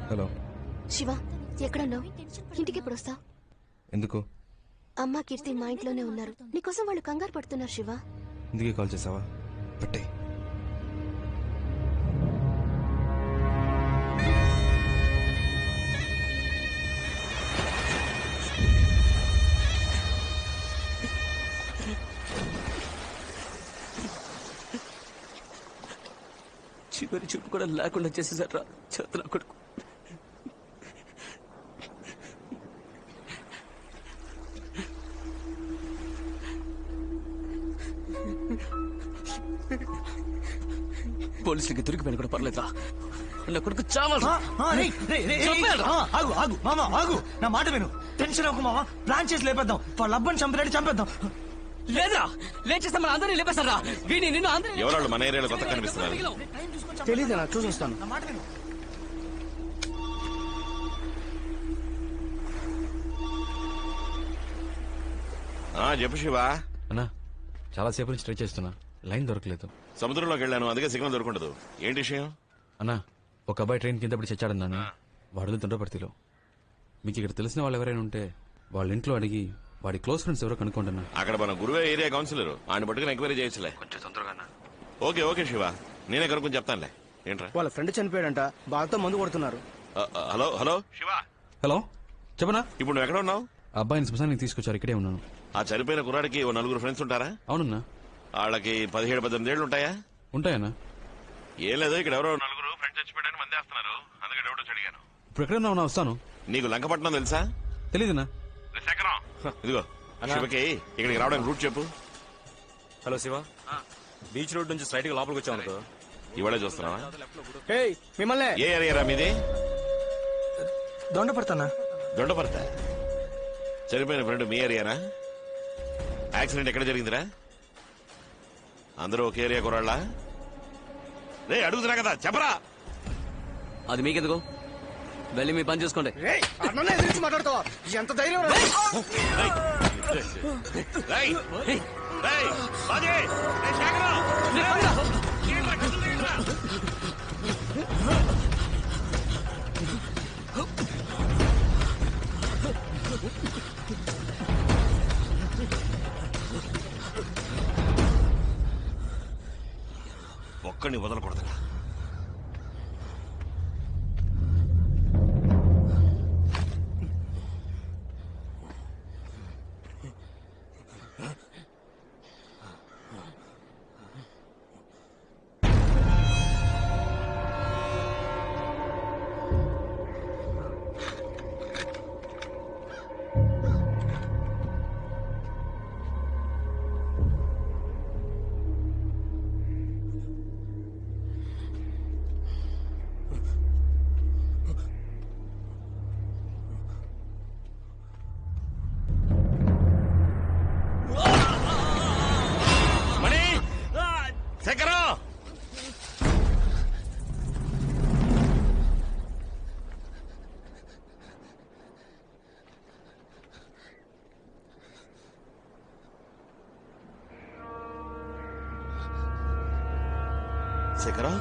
హలో శివ ఎక్కడున్నావు? ఇంటికి ఎప్పుడు వస్తావు? ఎందుకు? అమ్మ కీర్తి మా ఇంట్లోనే ఉన్నారు. నీకోసం వాళ్ళు కంగారు పడుతున్నారు శివ. ఇందుకే కాల్ చేసావా? పట్టే. చివరి చూపు కూడా లేకుండా చేసేసారా చేతుల కొడుకు. పోలీసులకి దొరికిపోయిన కూడా పర్లేదా? నా కొడుకు చావాలి. ఆగు ఆగు మామ ఆగు, నా మాట విను. టెన్షన్ అవ్వకు మామ, ప్లాన్ చేసి లేపేద్దాం. వాళ్ళ అబ్బని చంపినట్టు చంపేద్దాం. లేదా లేచేస్తే మన అందరినీ లేపేశారా? వీని నిన్ను అందరినీ ఎవరాళ్ళు మన ఏరియాలో కొత్త కనిపిస్తున్నారు? తెలీదు, నా చూసి వస్తాను. నా మాట విను. చెప్పు శివ. అన్నా చాలా సేపు నుంచి ట్రై చేస్తున్నా, లైన్ దొరకలేదు. సముద్రంలోకి వెళ్ళాను, అందుకే సిగ్నల్ దొరకదు. ఏంటి విషయం? అన్నా ఒక అబ్బాయి ట్రైన్ కింద పడి చచ్చాడన్నాను. వాడు తుండ్రపర్తిలో. మీకు ఇక్కడ తెలిసిన వాళ్ళు ఎవరైనా ఉంటే వాళ్ళ ఇంట్లో అడిగి వాడి క్లోజ్ ఫ్రెండ్స్ ఎవరో కనుక్కోండి అన్న. అక్కడ మన గురువే ఏరియా కౌన్సిలర్, ఆయన పట్టుకుని ఎంక్వైరీ చేయొచ్చులే. కొంచెం తొందరగా అన్న. ఓకే ఓకే శివ, నేనే కనుక్కొని చెప్తానులే. ఏంట్రా? వాళ్ళ ఫ్రెండ్ చనిపోయాడంట, బాగా మందు కొడుతున్నారు. Hello hello Shiva. హలో చెప్పనా? ఇప్పుడు నువ్వు ఎక్కడ ఉన్నావు? ఆ అబ్బాయిని శ్మశానికి తీసుకొచ్చారు, ఇక్కడే ఉన్నాను. ఆ చనిపోయిన కుర్రాడికి ఓ నలుగురు ఫ్రెండ్స్ ఉంటారా? అవునన్నా. వాళ్ళకి 17-18 ఏళ్ళు ఉంటాయా? ఉంటాయన్నా. ఏం లేదు, ఇక్కడ ఎవరో నలుగురు ఫ్రెండ్స్ చచ్చిపోయాడని మంది వేస్తున్నారు, అందుకే డౌట్ వచ్చి అడిగాను. ఇప్పుడు ఎక్కడ ఉన్నా వస్తాను. నీకు లంకపట్నం తెలుసా? తెలీదన్నా. ఇదిగో శివకి ఇక్కడికి రావడానికి రూట్ చెప్పు. హలో శివ, బీచ్ రోడ్ నుంచి స్ట్రైట్ గా లోపలికి వచ్చావు అనుకో. ఇవాళే చూస్తున్నావా? మిమ్మల్ని ఏ ఏరియా మీది? దొండపడతానా? దొండపడతా. చనిపోయిన ఫ్రెండ్ మీ ఏరియానా? యాక్సిడెంట్ ఎక్కడ జరిగిందిరా? అందరూ ఒక ఏరియా కురాళ్ళ? రే అడుగుతున్నా కదా, చెప్పరా. అది మీకెందుకు? వెళ్ళి మీ పని చూసుకోండి. మాట్లాడతావా? ఎంత ధైర్యం! ఒక్కడిని వదలకూడదురా. శేఖరా,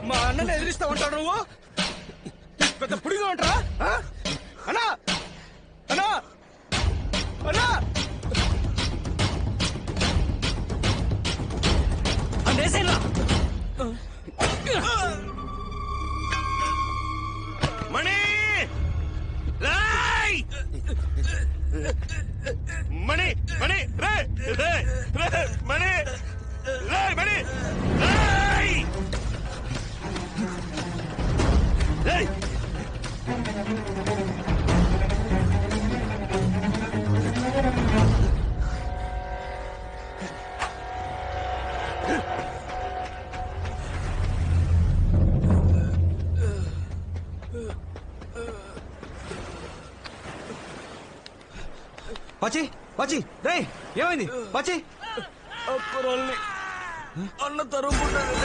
మా అన్నని ఎదిరిస్తా ఉంటాడు నువ్వు పెద్ద పుడిగా ఉంటారా అన్నా అన్నా అన్నా మణి మణి మణి రే రే రే మణి రే మణి రే పచ్చి పచ్చి రే ఏమైంది పచ్చి అన్న తరుముకుంటాడు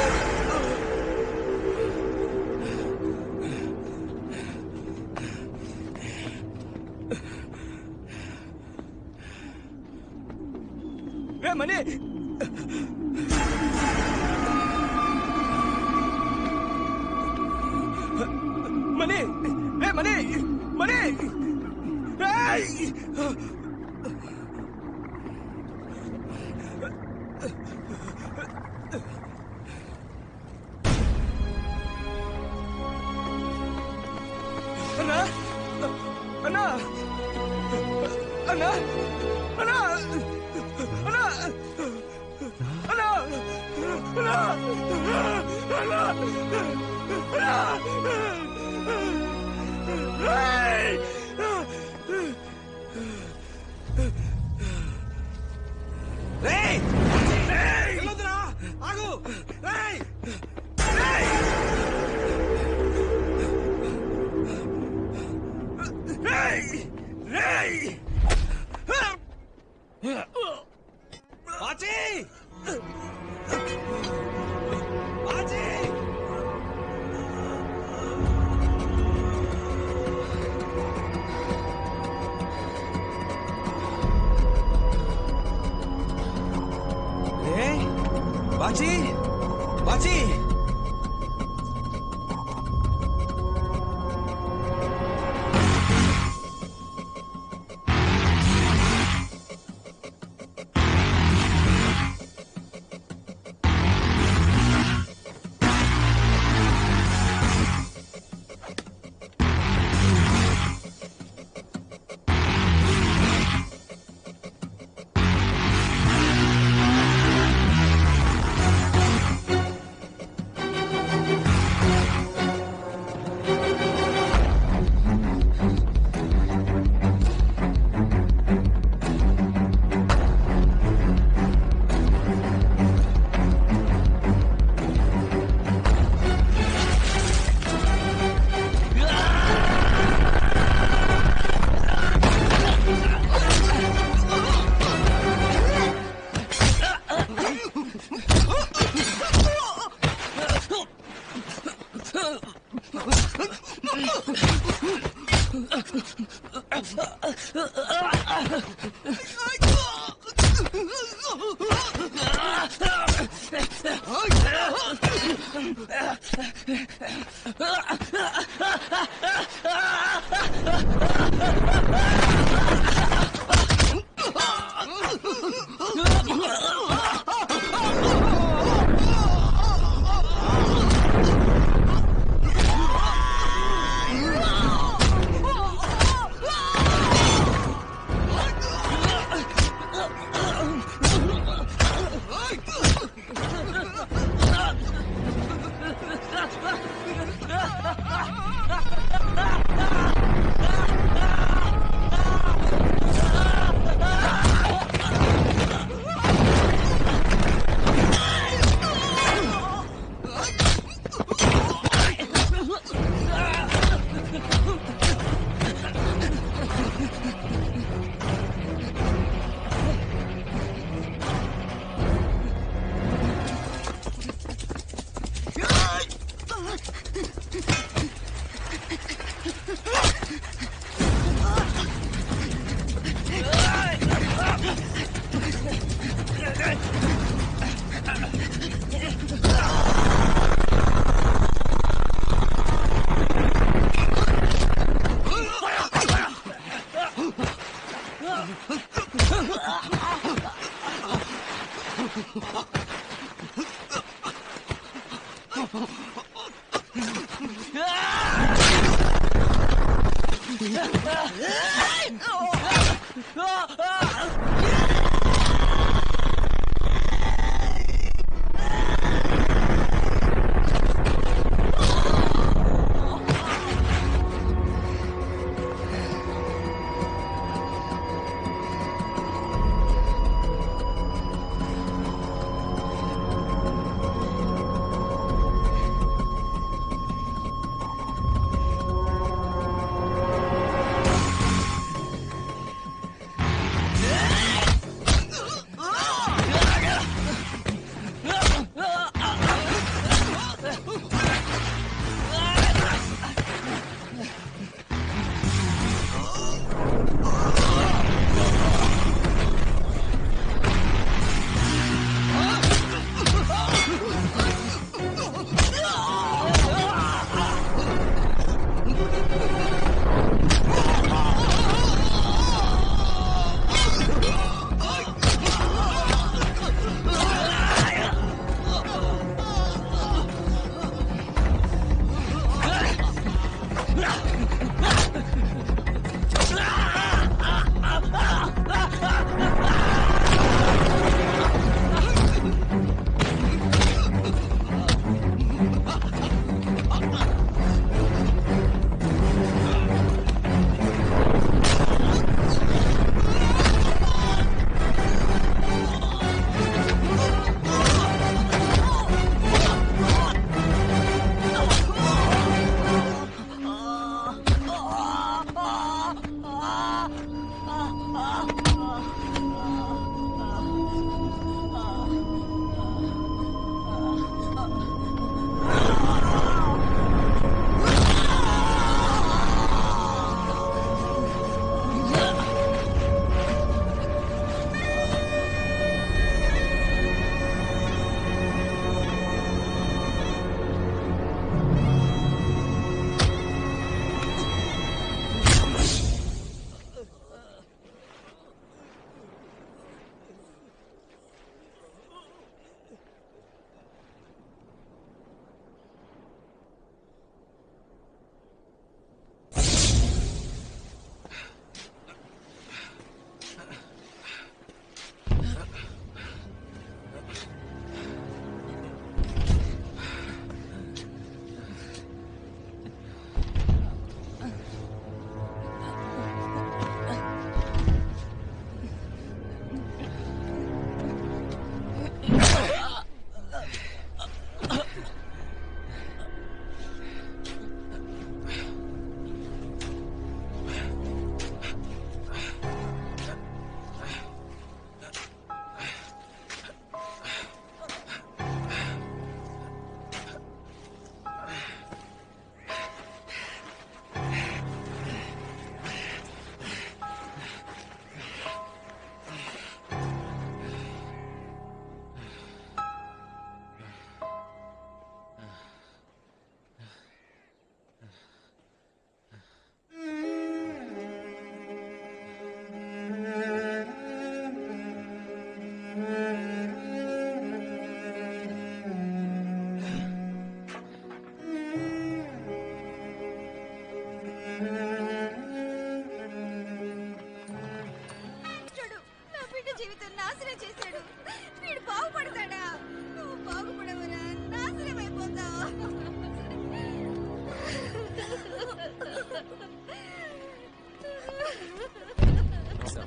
రే మనీ మనీ రే మనీ మనీ అన్నా అన్నా అన్నా అన్నా అన్నా అన్నా అన్నా అన్నా రేయ్ రేయ్ వెళ్ళొద్దురా ఆగు రేయ్ రేయ్ రేయ్ రేయ్ బాచి బాచి బాచి బాచి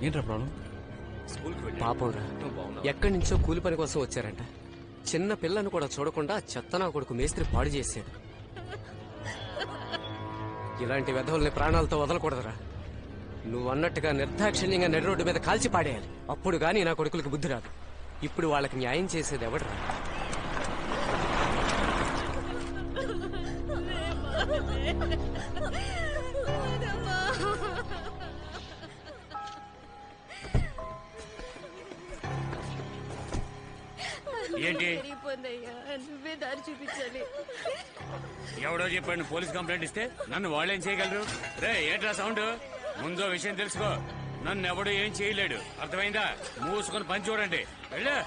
ఏంట్రా ప్రాబ్లం? పాపంరా, ఎక్కడి నుంచో కూలి పని కోసం వచ్చారంట. చిన్న పిల్లను కూడా చూడకుండా చెత్తనా కొడుకు మేస్త్రి పాడు చేశాడు. ఇలాంటి వెధవుల్ని ప్రాణాలతో వదలకూడదురా. నువ్వు అన్నట్టుగా నిర్దాక్షిణ్యంగా నడి రోడ్డు మీద కాల్చి పాడేయాలి. అప్పుడు గానీ నా కొడుకులకు బుద్ధి రాదు. ఇప్పుడు వాళ్ళకి న్యాయం చేసేది ఎవడరా? ఏంటి నువ్వే దారి చూపించాలి. ఎవడో చెప్పాడు పోలీస్ కంప్లైంట్ ఇస్తే నన్ను వాళ్ళేం చేయగలరు? రే ఏంట్రా సౌండ్? ముందో విషయం తెలుసుకో. నన్ను ఎవడు ఏం చేయలేడు, అర్థమైందా? మూసుకొని పని చూడండి. వెళ్ళు.